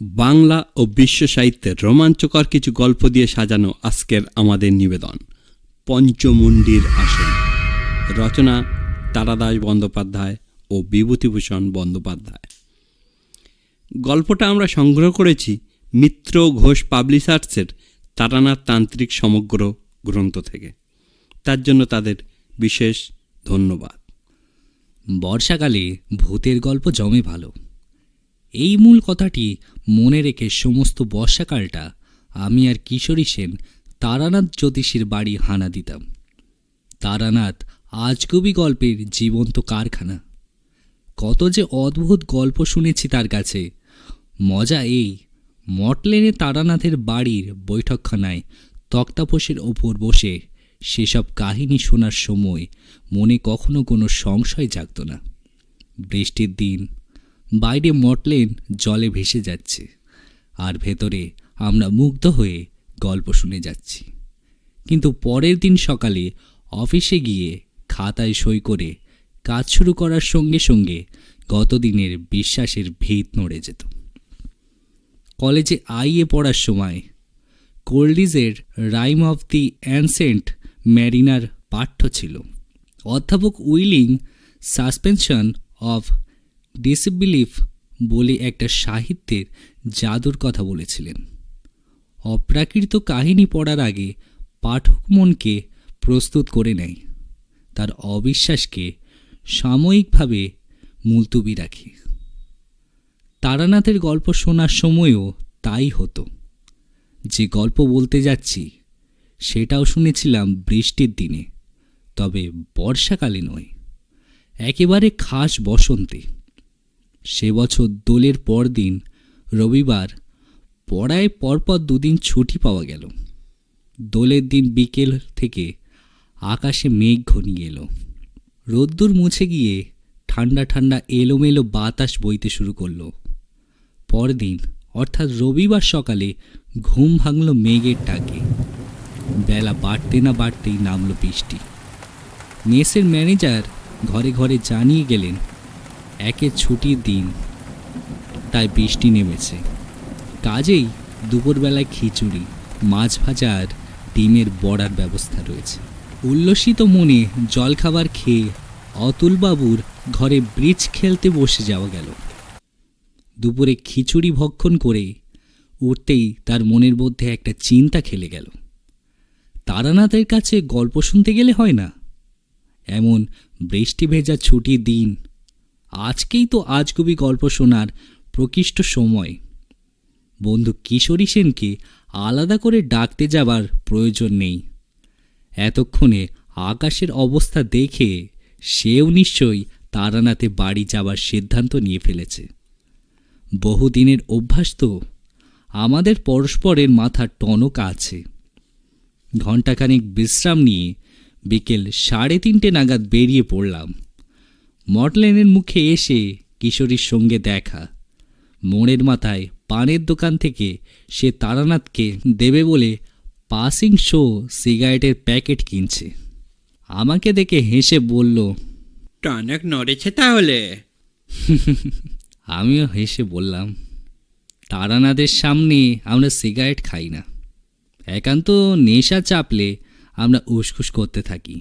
বাংলা ও বিশ্ব সাহিত্যের রোমাঞ্চকর কিছু গল্প দিয়ে সাজানো আজকের আমাদের নিবেদন পঞ্চমুণ্ডির আসন। রচনা তারাদাস বন্দ্যোপাধ্যায় ও বিভূতিভূষণ বন্দ্যোপাধ্যায়। গল্পটা আমরা সংগ্রহ করেছি মিত্র ঘোষ পাবলিশার্সের তারানাথ তান্ত্রিক সমগ্র গ্রন্থ থেকে। তার জন্য তাদের বিশেষ ধন্যবাদ। বর্ষাকালে ভূতের গল্প জমে ভালো, এই মূল কথাটি মনে রেখে সমস্ত বর্ষাকালটা আমি আর কিশোরী সেন তারানাথ জ্যোতিষীর বাড়ি হানা দিতাম। তারানাথ আজগুবি গল্পের জীবন্ত কারখানা। কত যে অদ্ভুত গল্প শুনেছি তার কাছে। মজা এই, মটলেনে তারানাথের বাড়ির বৈঠকখানায় তক্তাপোষের ওপর বসে সেসব কাহিনী শোনার সময় মনে কখনো কোনো সংশয় জাগত না। বৃষ্টির দিন, বাইরে মটলেন জলে ভেসে যাচ্ছে, আর ভেতরে আমরা মুগ্ধ হয়ে গল্প শুনে যাচ্ছি। কিন্তু পরের দিন সকালে অফিসে গিয়ে খাতায় সই করে কাজ শুরু করার সঙ্গে সঙ্গে গতদিনের বিশ্বাসের ভিত নড়ে যেত। কলেজে আইএ পড়ার সময় কোল্ডিজের rime of the ancient mariner পাঠ্য ছিল। অধ্যাপক উইলিং সাসপেনশন অফ ডিসবিলিফ বলে একটা সাহিত্যের জাদুর কথা বলেছিলেন। অপ্রাকৃত কাহিনী পড়ার আগে পাঠক মনকে প্রস্তুত করে নেয়, তার অবিশ্বাসকে সাময়িকভাবে মুলতুবি রাখে। তারানাথের গল্প শোনার সময়ও তাই হতো। যে গল্প বলতে যাচ্ছি সেটাও শুনেছিলাম বৃষ্টির দিনে, তবে বর্ষাকালে নয়, একেবারে খাস বসন্তে। সে বছর দোলের পরদিন রবিবার পড়ায় পরপর দুদিন ছুটি পাওয়া গেল। দোলের দিন বিকেল থেকে আকাশে মেঘ ঘনিয়ে এলো। রোদ্দুর মুছে গিয়ে ঠান্ডা ঠান্ডা এলোমেলো বাতাস বইতে শুরু করলো। পরদিন অর্থাৎ রবিবার সকালে ঘুম ভাঙল মেঘের ডাকে। বেলা বাড়তে না বাড়তেই নামল বৃষ্টি। মেসের ম্যানেজার ঘরে ঘরে জানিয়ে গেলেন একে ছুটির দিন, তাই বৃষ্টি নেমেছে। কাজেই দুপুরবেলায় খিচুড়ি, মাছ ভাজা আর ডিমের বড়ার ব্যবস্থা রয়েছে। উল্লসিত মনে জলখাবার খেয়ে অতুলবাবুর ঘরে ব্রিজ খেলতে বসে যাওয়া গেল। দুপুরে খিচুড়ি ভক্ষণ করে উঠতেই তার মনের মধ্যে একটা চিন্তা খেলে গেল। তারানাথের কাছে গল্প শুনতে গেলে হয় না? এমন বৃষ্টি ভেজা ছুটির দিন, আজকেই তো আজগুবি গল্প শোনার প্রকৃষ্ট সময়। বন্ধু কিশোরী সেনকে আলাদা করে ডাকতে যাবার প্রয়োজন নেই। এতক্ষণে আকাশের অবস্থা দেখে সেও নিশ্চয়ই তারানাথে বাড়ি যাবার সিদ্ধান্ত নিয়ে ফেলেছে। বহুদিনের অভ্যাস তো, আমাদের পরস্পরের মাথার টনক আছে। ঘণ্টাখানিক বিশ্রাম নিয়ে বিকেল 3:30 নাগাদ বেরিয়ে পড়লাম। মটলেনের মুখে এসে কিশোরীর সঙ্গে দেখা। মোড়ের মাথায় পানের দোকান থেকে সে তারানাথকে দেবে বলে পাসিং শো সিগারেটের প্যাকেট কিনছে। আমাকে দেখে হেসে বলল, টনক নড়েছে তাহলে? আমিও হেসে বললাম, তারানাথের সামনে আমরা সিগারেট খাই না। একান্ত নেশা চাপলে আমরা উসখুস করতে থাকি।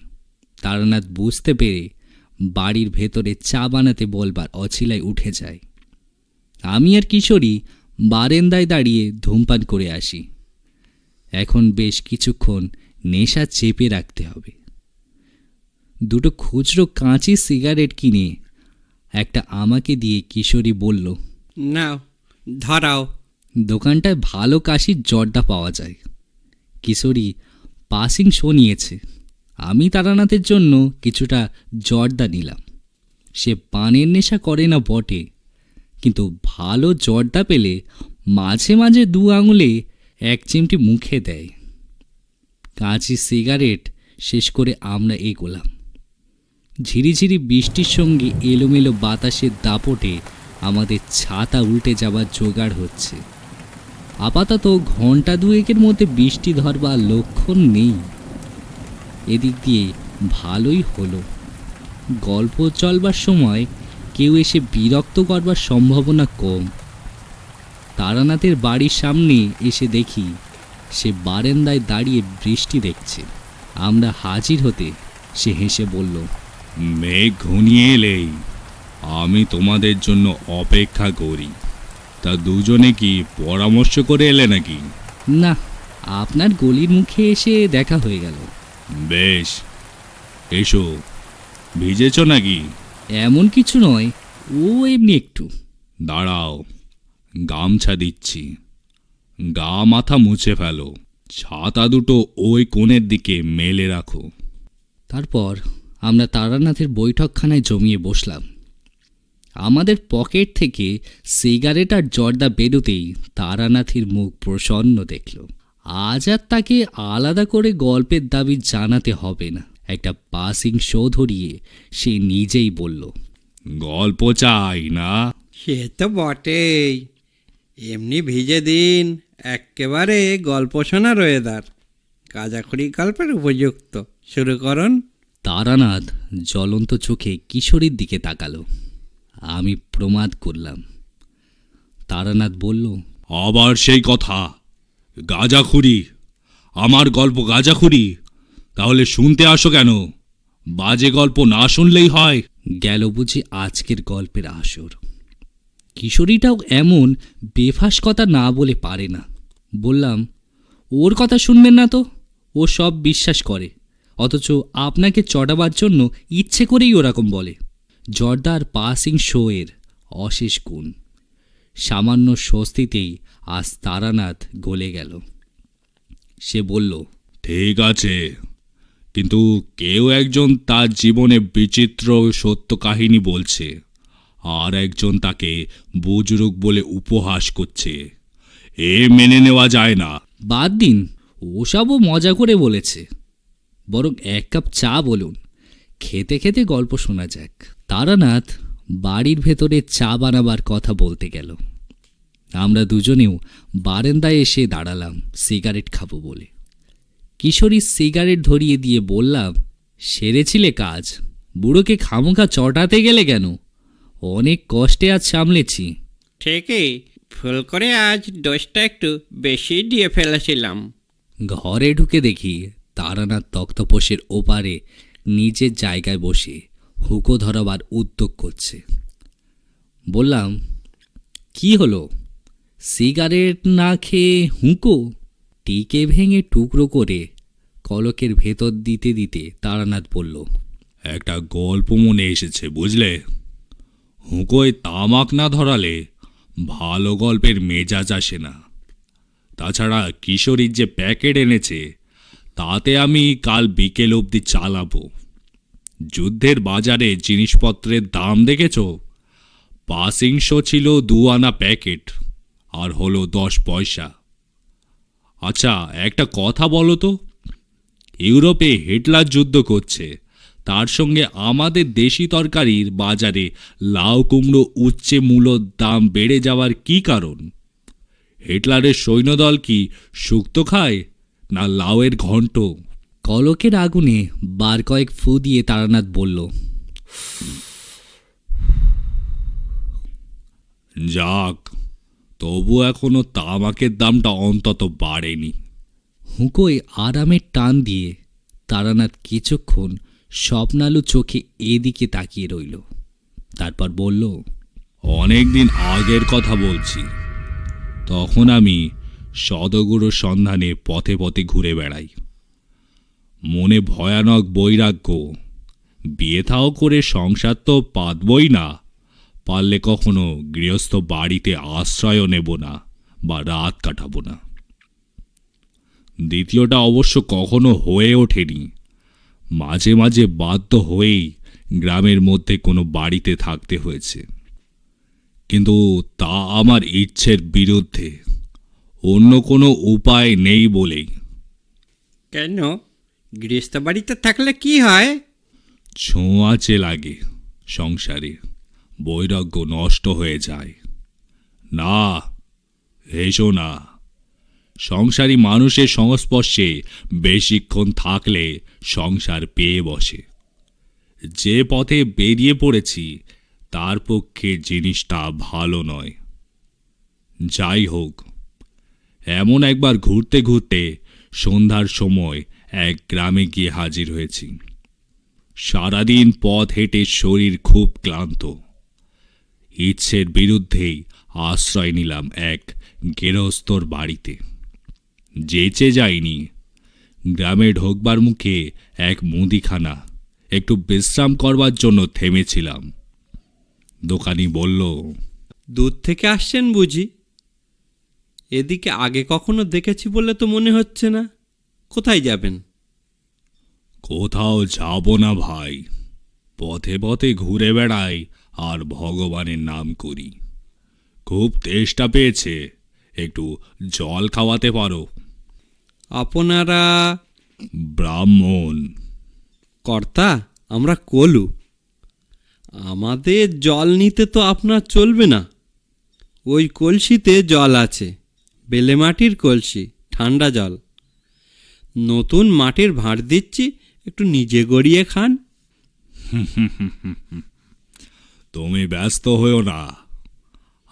তারানাথ বুঝতে পেরে বাড়ির ভেতরে চা বানাতে বলবার অছিলায় উঠে যায়। আমি আর কিশোরী বারান্দায় দাঁড়িয়ে ধূমপান করে আসি। এখন বেশ কিছুক্ষণ নেশা চেপে রাখতে হবে। দুটো খুচরো কাঁচি সিগারেট কিনে একটা আমাকে দিয়ে কিশোরী বলল, নাও ধরাও। দোকানটায় ভালো কাশির জর্দা পাওয়া যায়। কিশোরী পাসিং শো নিয়েছে, আমি তারানাথের জন্য কিছুটা জর্দা নিলাম। সে পানের নেশা করে না বটে, কিন্তু ভালো জর্দা পেলে মাঝে মাঝে 2 আঙুলে 1 চিমটি মুখে দেয়। কাঁচি সিগারেট শেষ করে আমরা এগোলাম। ঝিরিঝিরি বৃষ্টির সঙ্গে এলোমেলো বাতাসের দাপটে আমাদের ছাতা উল্টে যাবার জোগাড় হচ্ছে। আপাতত ঘণ্টা 2-এর মধ্যে বৃষ্টি ধরবার লক্ষণ নেই। এদিক দিয়ে ভালোই হলো। গল্প চলবার সময় কেউ এসে বিরক্ত করবার সম্ভাবনা কম। তারানাথের বাড়ির সামনে এসে দেখি সে বারান্দায় দাঁড়িয়ে বৃষ্টি দেখছে। আমরা হাজির হতে সে হেসে বলল, মেঘ ঘনিয়ে এলেই আমি তোমাদের জন্য অপেক্ষা করি। তা দুজনে কি পরামর্শ করে এলে নাকি? না, আপনার গলির মুখে এসে দেখা হয়ে গেল। বেশ, এসো। ভিজেছ নাকি? এমন কিছু নয়, ও এমনি একটু। দাঁড়াও, গামছা দিচ্ছি। গা মাথা মুছে ফেলো। ছাতা দুটো ওই কোণের দিকে মেলে রাখো। তারপর আমরা তারানাথের বৈঠকখানায় জমিয়ে বসলাম। আমাদের পকেট থেকে সিগারেট আর জর্দা বেরোতেই তারানাথের মুখ প্রসন্ন দেখল। আজ আর তাকে আলাদা করে গল্পের দাবি জানাতে হবে না। একটা পাসিং শো ধরিয়ে সে নিজেই বলল, গল্প চাই না? সে তো বটেই, এমনি ভিজে দিন একেবারে গল্প শোনার ওয়েদার, গাঁজাখড়ি গল্পের উপযুক্ত। শুরু করুন। তারানাথ জ্বলন্ত চোখে কিশোরীর দিকে তাকালো। আমি প্রমাদ করলাম। তারানাথ বলল, আবার সেই কথা, গাঁজাখুরি? আমার গল্প গাঁজাখুরি? তাহলে শুনতে আসো কেন? বাজে গল্প না শুনলেই হয়। গেল বুঝি আজকের গল্পের আসর। কিশোরীটাও এমন বেফাস কথা না বলে পারে না। বললাম, ওর কথা শুনবেন না তো, ও সব বিশ্বাস করে, অথচ আপনাকে চটাবার জন্য ইচ্ছে করেই ওরকম বলে। জর্দার পাসিং শো এর অশেষ গুণ। সামান্য স্বস্তিতেই আজ তারানাথ গলে গেল। সে বলল, ঠিক আছে, কিন্তু কেউ একজন তার জীবনে বিচিত্র সত্য কাহিনী বলছে, আর একজন তাকে বুজরুক বলে উপহাস করছে। এ মেনে নেওয়া যায় না। বাদ দিন, ওসবও মজা করে বলেছে। বরং এক কাপ চা বলুন, খেতে খেতে গল্প শোনা যাক। তারানাথ বাড়ির ভেতরে চা বানাবার কথা বলতে গেল। আমরা দুজনেও বারান্দায় এসে দাঁড়ালাম সিগারেট খাবো বলে। কিশোরী সিগারেট ধরিয়ে দিয়ে বললাম, সেরেছিলে কাজ? বুড়োকে খামোখা চটাতে গেলে কেন? অনেক কষ্টে আজ সামলেছি। ঠিকই, ভুল করে আজ ডোজটা একটু বেশি দিয়ে ফেলেছিলাম। ঘরে ঢুকে দেখি তারানাথ তক্তপোষের ওপারে নিজের জায়গায় বসে হুঁকো ধরাবার উদ্যোগ করছে। বললাম, কি হলো? সিগারেট না খেয়ে হুঁকো? টিকে ভেঙে টুকরো করে কলকের ভেতর দিতে দিতে তারানাথ বলল, একটা গল্প মনে এসেছে, বুঝলে? হুঁকোয় তামাক না ধরালে ভালো গল্পের মেজাজ আসে না। তাছাড়া কিশোরীর যে প্যাকেট এনেছে, তাতে আমি কাল বিকেল অবধি চালাবো। যুদ্ধের বাজারে জিনিসপত্রের দাম দেখেছ? পাসিং শো ছিল 2 আনা প্যাকেট, আর হলো 10 পয়সা। আচ্ছা, একটা কথা বলো তো, ইউরোপে হিটলার যুদ্ধ করছে, তার সঙ্গে আমাদের দেশি তরকারির বাজারে লাউ কুমড়ো উচ্চে মূল্যর দাম বেড়ে যাওয়ার কি কারণ? হিটলারের সৈন্যদল কি শুক্তো খায়, না লাউয়ের ঘন্ট? কলকের আগুনে বার কয়েক ফু দিয়ে তারানাথ বলল, যাক, তবু এখনো তামাকের দামটা অন্তত বাড়েনি। হুঁকোয় আরামের টান দিয়ে তারানাথ কিছুক্ষণ স্বপ্নালু চোখে এদিকে তাকিয়ে রইল। তারপর বলল, অনেক দিন আগের কথা বলছি। তখন আমি সদগুরুর সন্ধানে পথে পথে ঘুরে বেড়াই। মনে ভয়ানক বৈরাগ্য। বিয়ে থাও করে সংসার তো পাতবই না, পারলে কখনো গৃহস্থ বাড়িতে আশ্রয়ও নেব না বা রাত কাটাবো না। দ্বিতীয়টা অবশ্য কখনো হয়ে ওঠেনি। মাঝে মাঝে বাধ্য হয়েই গ্রামের মধ্যে কোনো বাড়িতে থাকতে হয়েছে, কিন্তু তা আমার ইচ্ছের বিরুদ্ধে। অন্য কোনো উপায় নেই বলেই। কেন? গৃহস্থ বাড়িতে থাকলে কি হয়? ছোঁয়াচে লাগে সংসারে, বৈরাগ্য নষ্ট হয়ে যায়। না, এসো না। সংসারী মানুষের সংস্পর্শে বেশিক্ষণ থাকলে সংসার পেয়ে বসে। যে পথে বেরিয়ে পড়েছি তার পক্ষে জিনিসটা ভালো নয়। যাই হোক, এমন একবার ঘুরতে ঘুরতে সন্ধ্যার সময় এক গ্রামে গিয়ে হাজির হয়েছি। সারাদিন পথ হেঁটে শরীর খুব ক্লান্ত। ইচ্ছের বিরুদ্ধেই আশ্রয় নিলাম এক গেরস্তর বাড়িতে। যেচে যাইনি। গ্রামে ঢোকবার মুখে এক মুদিখানা, একটু বিশ্রাম করবার জন্য থেমেছিলাম। দোকানি বলল, দূর থেকে আসছেন বুঝি? এদিকে আগে কখনো দেখেছি বলে তো মনে হচ্ছে না। কোথায় যাবেন? কোথাও যাব না ভাই, পথে পথে ঘুরে বেড়াই আর ভগবানের নাম করি। খুব তেষ্টা পেয়েছে, একটু জল খাওয়াতে পারো? আপনারা? ব্রাহ্মণ। কর্তা, আমরা কলু। আমাদের জল নিতে তো আপনার চলবে না। ওই কলসিতে জল আছে, বেলে মাটির কলসি, ঠান্ডা জল। নতুন মাটির ভাঁড় দিচ্ছি, একটু নিজে গড়িয়ে খান। তুমি ব্যস্ত হয়েও না,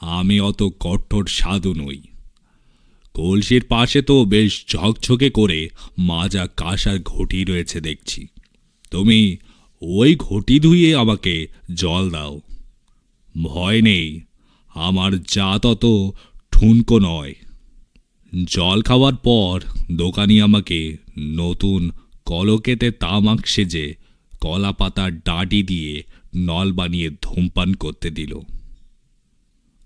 আমি অত কঠোর সাধু নই। কলসির পাশে তো বেশ ঝকঝকে করে মাজা কাঁসার ঘটি রয়েছে দেখছি। তুমি ওই ঘটি ধুয়ে আমাকে জল দাও। ভয় নেই, আমার জাত অত ঠুনকো নয়। জল খাওয়ার পর দোকানি আমাকে নতুন কলকেতে তামাক সেজে কলা পাতার ডাঁটি দিয়ে নল বানিয়ে ধূমপান করতে দিল।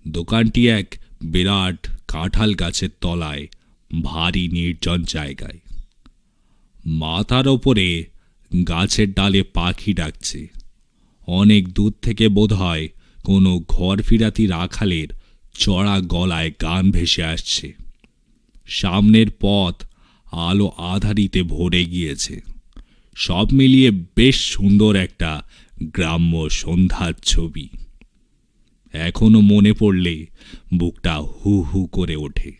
দোকানটি এক বিরাট কাঁঠাল গাছের তলায়, ভারী নির্জন জায়গায়। মাথার ওপরে গাছের ডালে পাখি ডাকছে। অনেক দূর থেকে বোধহয় কোনো ঘর ফিরাতি রাখালের চড়া গলায় গান ভেসে আসছে। সামনের পথ আলো আধারিতে ভরে গিয়েছে। সব মিলিয়ে বেশ সুন্দর একটা গ্রাম্য সন্ধ্যার ছবি। এখনো মনে পড়লে বুকটা হু হু করে ওঠে।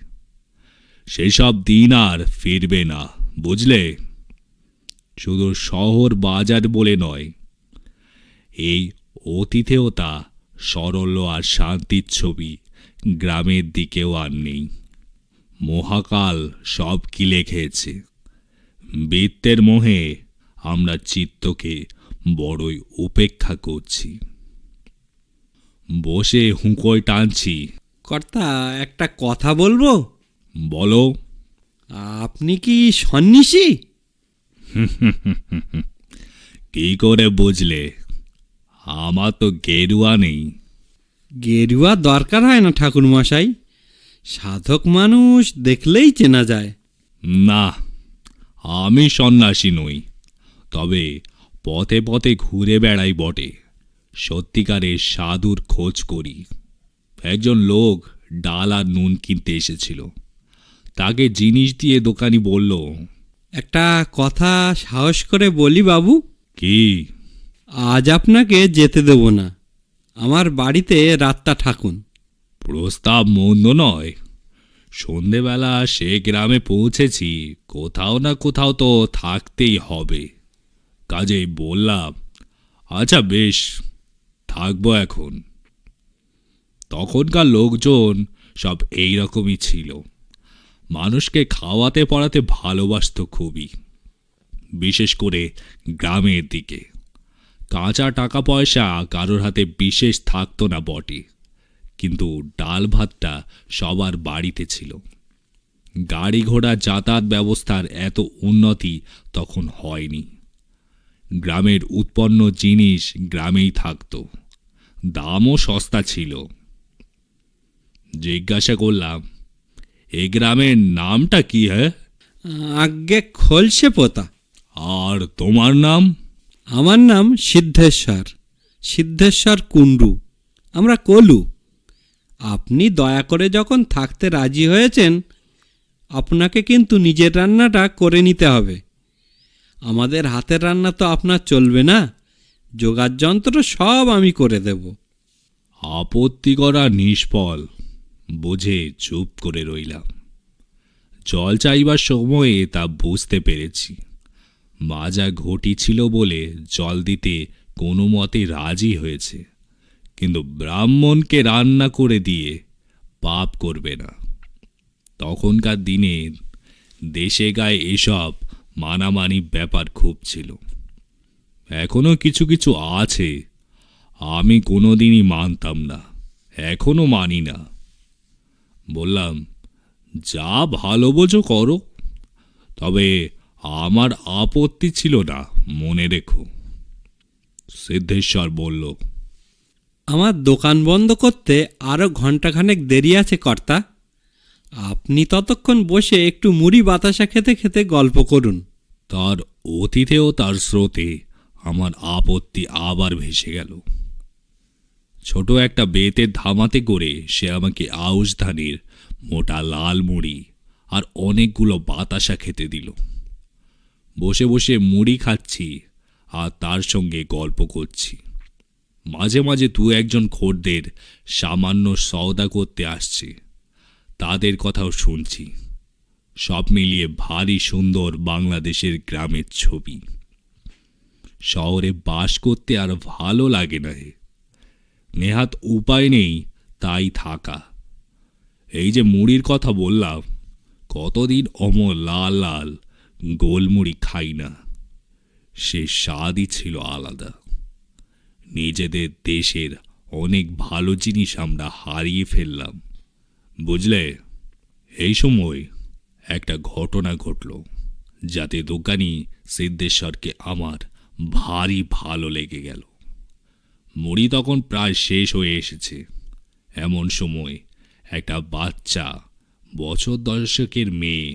সেসব দিন আর ফিরবে না, বুঝলে? শুধু শহর বাজার বলে নয়, এই অতিথেয়তা, সরল আর শান্তির ছবি গ্রামের দিকেও আর নেই। মহাকাল সব গিলে খেয়েছে। বৃত্তের মোহে আমরা চিত্তকে বড়ই উপেক্ষা করছি। বসে হুঁকোয় টানছি। কর্তা, একটা কথা বলবো? বলো। আপনি কি সন্ন্যাসী? কি করে বুঝলে? আমার তো গেরুয়া নেই। গেরুয়া দরকার হয় না ঠাকুরমশাই, সাধক মানুষ দেখলেই চেনা যায়। না, আমি সন্ন্যাসী নই, তবে পথে পথে ঘুরে বেড়াই বটে। সত্যিকারের সাধুর খোঁজ করি। একজন লোক ডাল আর নুন কিনতে এসেছিল। তাকে জিনিস দিয়ে দোকানি বলল, একটা কথা সাহস করে বলি বাবু, কি? আজ আপনাকে যেতে দেব না। আমার বাড়িতে রাতটা থাকুন। প্রস্তাব মন্দ নয়। সন্ধেবেলা সে গ্রামে পৌঁছেছি, কোথাও না কোথাও তো থাকতেই হবে। কাজেই বললাম, আচ্ছা বেশ, থাকবো এখন। তখনকার লোকজন সব এই রকমই ছিল। মানুষকে খাওয়াতে পড়াতে ভালোবাসত খুবই, বিশেষ করে গ্রামের দিকে। কাঁচা টাকা পয়সা কারোর হাতে বিশেষ থাকতো না বটে, কিন্তু ডাল ভাতটা সবার বাড়িতে ছিল। গাড়ি ঘোড়া যাতায়াত ব্যবস্থার এত উন্নতি তখন হয়নি। গ্রামের উৎপন্ন জিনিস গ্রামেই থাকতো, দামও সস্তা ছিল। জিজ্ঞাসা করলাম, এই গ্রামের নামটা কি? হ্যাঁ? আজ্ঞে খলসে পোতা। আর তোমার নাম? আমার নাম সিদ্ধেশ্বর, সিদ্ধেশ্বর কুণ্ডু। আমরা কলু। আপনি দয়া করে যখন থাকতে রাজি হয়েছেন, আপনাকে কিন্তু নিজের রান্নাটা করে নিতে হবে। আমাদের হাতের রান্না তো আপনার চলবে না। যোগার যন্ত্র সব আমি করে দেব। আপত্তি করা নিষ্ফল বুঝে চুপ করে রইলাম। জল চাইবার সময়ে তা বুঝতে পেরেছি। মাজা ঘটি ছিল বলে জল দিতে কোনো মতে রাজি হয়েছে, কিন্তু ব্রাহ্মণকে রান্না করে দিয়ে পাপ করবে না। তখনকার দিনে দেশে গায়ে এসব মানামানি ব্যাপার খুব ছিল। এখনো কিছু কিছু আছে, আমি কোনোদিনই মানতাম না, এখনো মানি না। বললাম, যা ভালো বোঝো করো, তবে আমার আপত্তি ছিল না, মনে রেখো। সিদ্ধেশ্বর বলল, আমার দোকান বন্ধ করতে আরও ঘন্টাখানেক দেরি আছে কর্তা। আপনি ততক্ষণ বসে একটু মুড়ি বাতাসা খেতে খেতে গল্প করুন। তার অতীতে ও তার স্রোতে আমার আপত্তি আবার ভেসে গেল। ছোট একটা বেতের ধামাতে করে সে আমাকে আউশ ধানের মোটা লাল মুড়ি আর অনেকগুলো বাতাসা খেতে দিল। বসে বসে মুড়ি খাচ্ছি আর তার সঙ্গে গল্প করছি। মাঝে মাঝে দু একজন খদ্দের সামান্য সওদা করতে আসছে, তাদের কথাও শুনছি। সব মিলিয়ে ভারী সুন্দর বাংলাদেশের গ্রামের ছবি। শহরে বাস করতে আর ভালো লাগে না হে, নেহাত উপায় নেই তাই থাকা। এই যে মুড়ির কথা বললাম, কতদিন অমর লাল লাল গোলমুড়ি খাই না, সে স্বাদই ছিল আলাদা। নিজেদের দেশের অনেক ভালো জিনিস আমরা হারিয়ে ফেললাম, বুঝলে। এই সময় একটা ঘটনা ঘটল, যাতে দোকানি সিদ্ধেশ্বরকে আমার ভারী ভালো লেগে গেল। মুড়ি তখন প্রায় শেষ হয়ে এসেছে। এমন সময় একটা বাচ্চা বছর 10 মেয়ে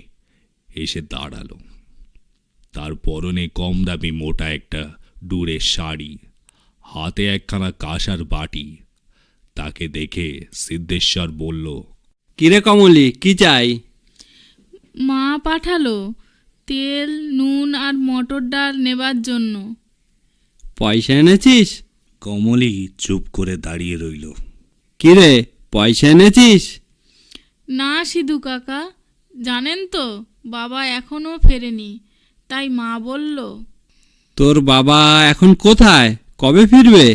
এসে দাঁড়ালো। তার পরনে কম দামি মোটা একটা ডুরের শাড়ি, হাতে একখানা কাঁসার বাটি। তাকে দেখে সিদ্ধেশ্বর বলল, কিরে কমলি, কি চাই? মা পাঠালো তেল, নুন আর মটর ডাল নেবার জন্য। পয়সা এনেছিস? কমলি চুপ করে দাঁড়িয়ে রইল। কিরে, পয়সা এনেছিস? না সিধু কাকা, জানেন তো বাবা এখনো ফেরেনি, তাই মা বলল। তোর বাবা এখন কোথায়, কবে ফিরবে?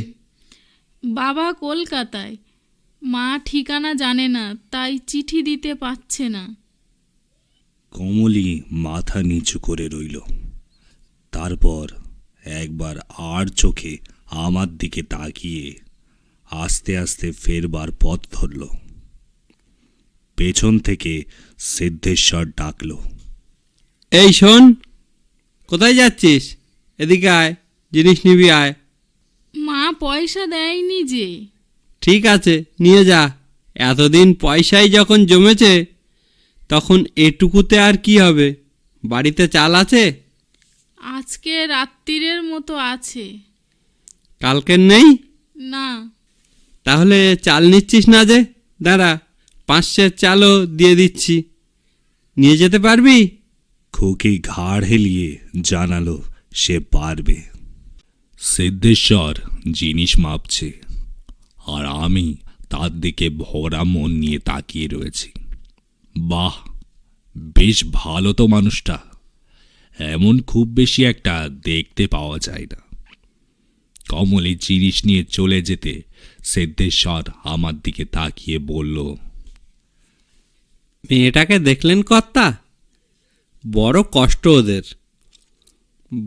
বাবা কলকাতায়, মা ঠিকানা জানে না, তাই চিঠি দিতে পারছে না। কমলি মাথা নিচু করে রইল। তারপর একবার আর চোখে আমার দিকে তাকিয়ে আস্তে আস্তে ফেরবার পথ ধরল। পেছন থেকে সিদ্ধেশ্বর ডাকল, এই শোন, কোথায় যাচ্ছিস? এদিকে আয়, জিনিস নিবি আয়। মা পয়সা দেয়নি যে। ঠিক আছে, নিয়ে যা। এতদিন পয়সাই যখন জমেছে, তখন এটুকুতে আর কি হবে? বাড়িতে চাল আছে? আজকে রাত্রিরের মতো আছে। কালকের নেই? না। তাহলে চাল নিচ্ছিস না যে? দাঁড়া, 5 সের চালও দিয়ে দিচ্ছি, নিয়ে যেতে পারবি? খুকি ঘাড় হেলিয়ে জানালো সে পারবে। সিদ্ধেশ্বর জিনিস মাপছে, আর আমি তার দিকে ভরা মন নিয়ে তাকিয়ে রয়েছি। বাহ, বেশ ভালো তো মানুষটা, এমন খুব বেশি একটা দেখতে পাওয়া যায় না। কমলি জিনিস নিয়ে চলে যেতে সিদ্ধেশ্বর আমার দিকে তাকিয়ে বলল, মেয়েটাকে দেখলেন কর্তা? বড় কষ্ট ওদের।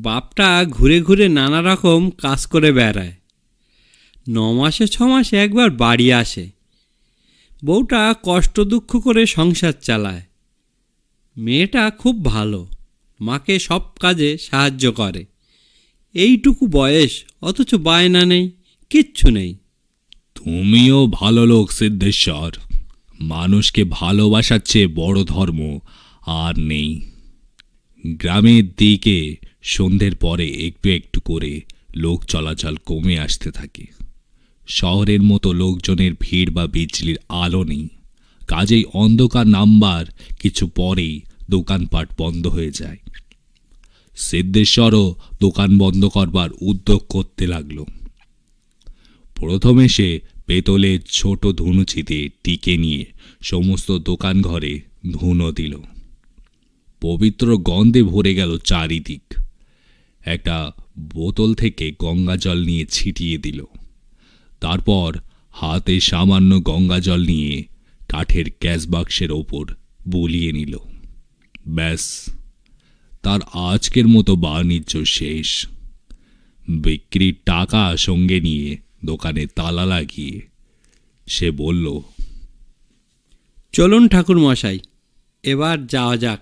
বাপটা ঘুরে ঘুরে নানা রকম কাজ করে বেড়ায়, 9 মাসে 6 মাসে একবার বাড়ি আসে। বউটা কষ্ট দুঃখ করে সংসার চালায়। মেয়েটা খুব ভালো, মাকে সব কাজে সাহায্য করে। এইটুকু বয়স, অথচ বায়না নেই, কিচ্ছু নেই। তুমিও ভালো লোক সিদ্ধেশ্বর, মানুষকে ভালোবাসার চেয়ে বড় ধর্ম আর নেই। গ্রামের দিকে সন্ধ্যের পরে একটু একটু করে লোক চলাচল কমে আসতে থাকে। শহরের মতো লোকজনের ভিড় বা বিজলির আলো নেই, কাজেই অন্ধকার নামবার কিছু পরেই দোকানপাট বন্ধ হয়ে যায়। সিদ্ধেশ্বরও দোকান বন্ধ করবার উদ্যোগ করতে লাগলো। প্রথমে সে পেতলের ছোট ধুনুচিতে টিকে নিয়ে সমস্ত দোকান ঘরে ধুনো দিল। পবিত্র গন্ধে ভরে গেল চারিদিক। একটা বোতল থেকে গঙ্গা জল নিয়ে ছিটিয়ে দিল। তারপর হাতে সামান্য গঙ্গা জল নিয়ে কাঠের ক্যাশ বাক্সের ওপর বুলিয়ে নিল। ব্যাস, তার আজকের মতো বাণিজ্য শেষ। বিক্রির টাকা সঙ্গে নিয়ে দোকানে তালা লাগিয়ে সে বলল, চলুন ঠাকুর মশাই, এবার যাওয়া যাক।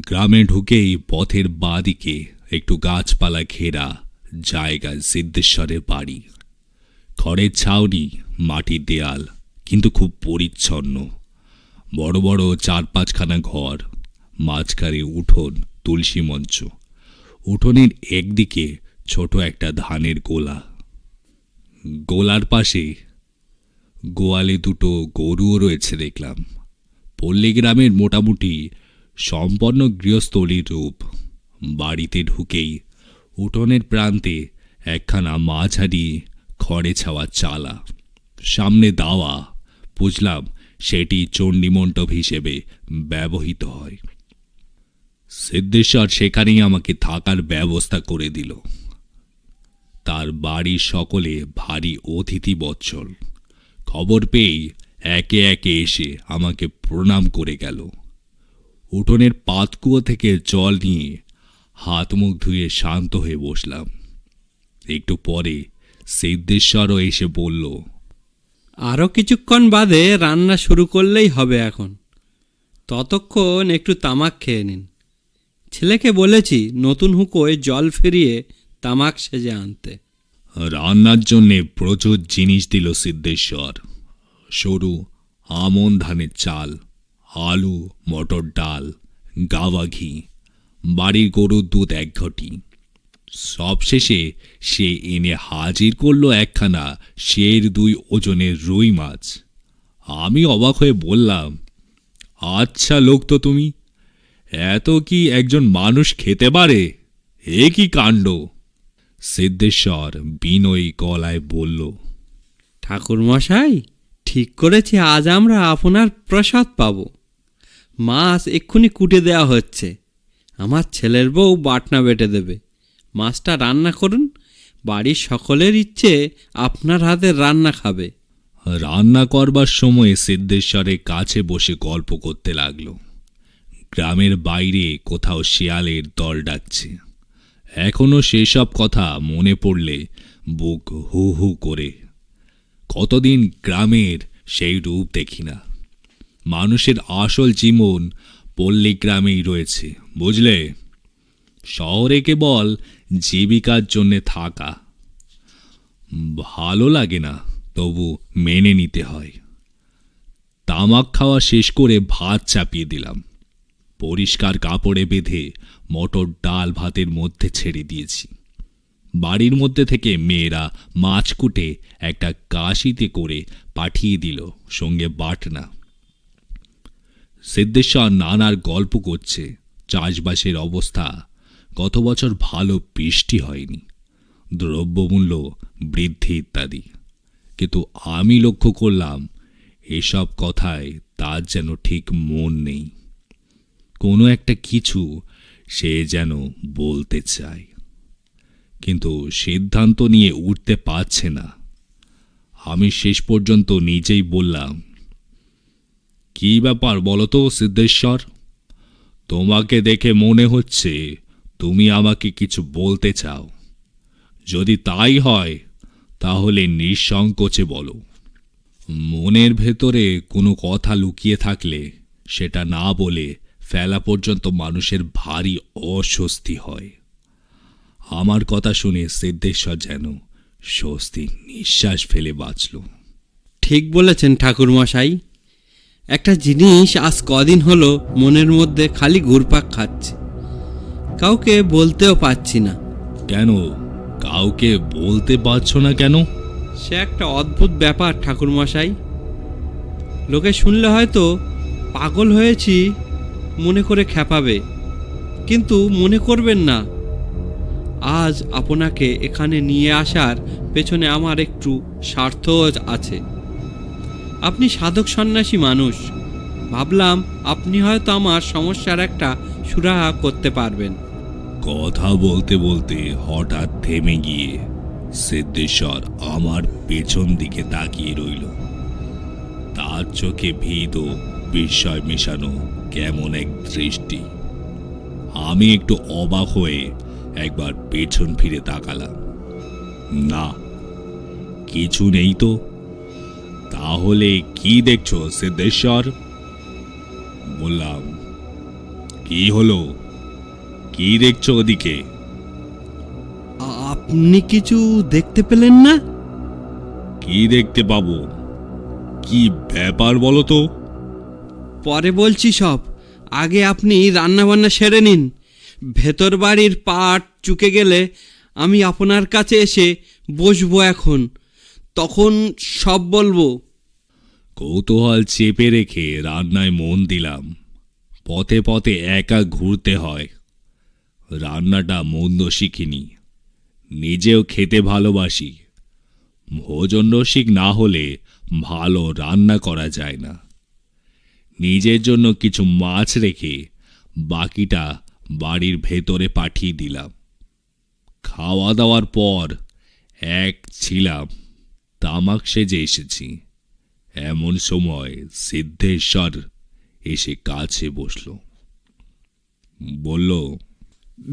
গ্রামে ঢুকেই পথের বাঁদিকে একটু গাছপালা ঘেরা জায়গায় সিদ্ধেশ্বরের বাড়ি। খড়ের ছাউনি, মাটির দেয়াল, কিন্তু খুব পরিচ্ছন্ন। বড় বড় 4-5খানা ঘর, মাঝখানে উঠোন, তুলসী মঞ্চ। উঠোনের একদিকে ছোট একটা ধানের গোলা। গোলার পাশে গোয়ালে দুটো গরুও রয়েছে দেখলাম। পল্লীগ্রামের মোটামুটি সম্পন্ন গৃহস্থলীর রূপ। বাড়িতে ঢুকেই উঠোনের প্রান্তে একখানা মাঝারি খড়ে ছাওয়া চালা, সামনে দাওয়া। বুঝলাম সেটি চণ্ডীমণ্ডপ হিসেবে ব্যবহৃত হয়। সিদ্ধেশ্বর সেখানেই আমাকে থাকার ব্যবস্থা করে দিল। তার বাড়ির সকলে ভারী অতিথি বৎসল। খবর পেয়েই একে একে এসে আমাকে প্রণাম করে গেল। উঠোনের পাতকুয়ো থেকে জল নিয়ে হাত মুখ ধুয়ে শান্ত হয়ে বসলাম। একটু পরে সিদ্ধেশ্বরও এসে বলল, আরও কিছুক্ষণ বাদে রান্না শুরু করলেই হবে। এখন ততক্ষণ একটু তামাক খেয়ে নিন। ছেলেকে বলেছি নতুন হুঁকোয় জল ফিরিয়ে তামাক সেজে আনতে। রান্নার জন্যে প্রচুর জিনিস দিল সিদ্ধেশ্বর। সরু আমন ধানের চাল, আলু, মটর ডাল, গাওয়া ঘি, বাড়ির গরুর দুধ 1 ঘটি। সবশেষে সে এনে হাজির করল একখানা 2.5 ওজনের রুই মাছ। আমি অবাক হয়ে বললাম, আচ্ছা লোক তো তুমি, এত কি একজন মানুষ খেতে পারে? এ কি কাণ্ড! সিদ্ধেশ্বর বিনয়ী গলায় বলল, ঠাকুর মশাই, ঠিক করেছি আজ আমরা আপনার প্রসাদ পাব। মাছ এক্ষুনি কুটে দেওয়া হচ্ছে। আমার ছেলের বউ বাটনা বেটে দেবে। মাছটা রান্না করুন। বাড়ির সকলের ইচ্ছে আপনার হাতের রান্না খাবে। রান্না করবার সময় সিদ্ধেশ্বরের কাছে বসে গল্প করতে লাগল। গ্রামের বাইরে কোথাও শিয়ালের দল ডাকছে। এখনো সেসব কথা মনে পড়লে বুক হু হু করে। কতদিন গ্রামের সেই রূপ দেখি না। মানুষের আসল জীবন পল্লী গ্রামেই রয়েছে, বুঝলে? শহরে কেবল জীবিকার জন্যে থাকা। ভালো লাগে না, তবু মেনে নিতে হয়। তামাক খাওয়া শেষ করে ভাত চাপিয়ে দিলাম। পরিষ্কার কাপড়ে বেঁধে মটর ডাল ভাতের মধ্যে ছেড়ে দিয়েছি। বাড়ির মধ্যে থেকে মেয়েরা মাছ কুটে একটা কাশিতে করে পাঠিয়ে দিল, সঙ্গে বাটনা। সিদ্ধেশ্বর নানার গল্প করছে। চাষবাসের অবস্থা, গত বছর ভালো বৃষ্টি হয়নি, দ্রব্যমূল্য বৃদ্ধি ইত্যাদি। কিন্তু আমি লক্ষ্য করলাম এসব কথায় তার যেন ঠিক মন নেই। কোনো একটা কিছু সে যেন বলতে চায়, কিন্তু সিদ্ধান্ত নিয়ে উঠতে পারছে না। আমি শেষ পর্যন্ত নিজেই বললাম, কি ব্যাপার বলো তো সিদ্ধেশ্বর? তোমাকে দেখে মনে হচ্ছে তুমি আমাকে কিছু বলতে চাও। যদি তাই হয় তাহলে নিঃসংকোচে বলো। মনের ভেতরে কোনো কথা লুকিয়ে থাকলে সেটা না বলে ফেলা পর্যন্ত মানুষের ভারী অস্বস্তি হয়। আমার কথা শুনে সিদ্ধেশ্বর যেন স্বস্তির নিঃশ্বাস ফেলে বাঁচল। ঠিক বলেছেন ঠাকুর মশাই। একটা জিনিস আজ কদিন হলো মনের মধ্যে খালি ঘুরপাক খাচ্ছে। কাউকে বলতেও পারছি না। কেন কাউকে বলতে পারছো না কেন? সে একটা অদ্ভুত ব্যাপার ঠাকুর মশাই। লোকে শুনলে হয়তো পাগল হয়েছি মনে করে খেপাবে, কিন্তু মনে করবেন না। আজ আপনাকে এখানে নিয়ে আসার পেছনে আমার একটু স্বার্থও আছে। আপনি সাধক সন্ন্যাসী মানুষ। ভাবলাম আপনি হয়তো আমার সমস্যার একটা সুরাহা করতে পারবেন। কথা বলতে বলতে হঠাৎ থেমে গিয়ে সিদ্ধেশ্বর আমার পেছন দিকে তাকিয়ে রইল। তার চোখে ভীত ও বিস্ময় মেশানো কেমন এক দৃষ্টি। আমি একটু অবাক হয়ে একবার পেছন ফিরে তাকালাম। না, কিছু নেই তো। তাহলে কি দেখছো সিদ্ধেশ্বর? বললাম, কি হলো? কি দেখছো ওদিকে? আপনি কিছু দেখতে পেলেন না? কি দেখতে পাবো? কি ব্যাপার বলো তো? পরে বলছি সব। আগে আপনি রান্নাবান্না সেরে নিন। ভেতর বাড়ির পাট চুকে গেলে আমি আপনার কাছে এসে বসবো এখন, তখন সব বলবো। কৌতূহল চেপে রেখে রান্নায় মন দিলাম। পথে পথে একা ঘুরতে হয়। রান্নাটা মন্দ শিখিনি, নিজেও খেতে ভালোবাসি। ভোজন রসিক না হলে ভালো রান্না করা যায় না। নিজের জন্য কিছু মাছ রেখে বাকিটা বাড়ির ভেতরে পাঠিয়ে দিলাম। খাওয়া দাওয়ার পর এক ছিলাম, তামাক সেজে এসেছি। এমন সময় সিদ্ধেশ্বর এসে কাছে বসল। বলল,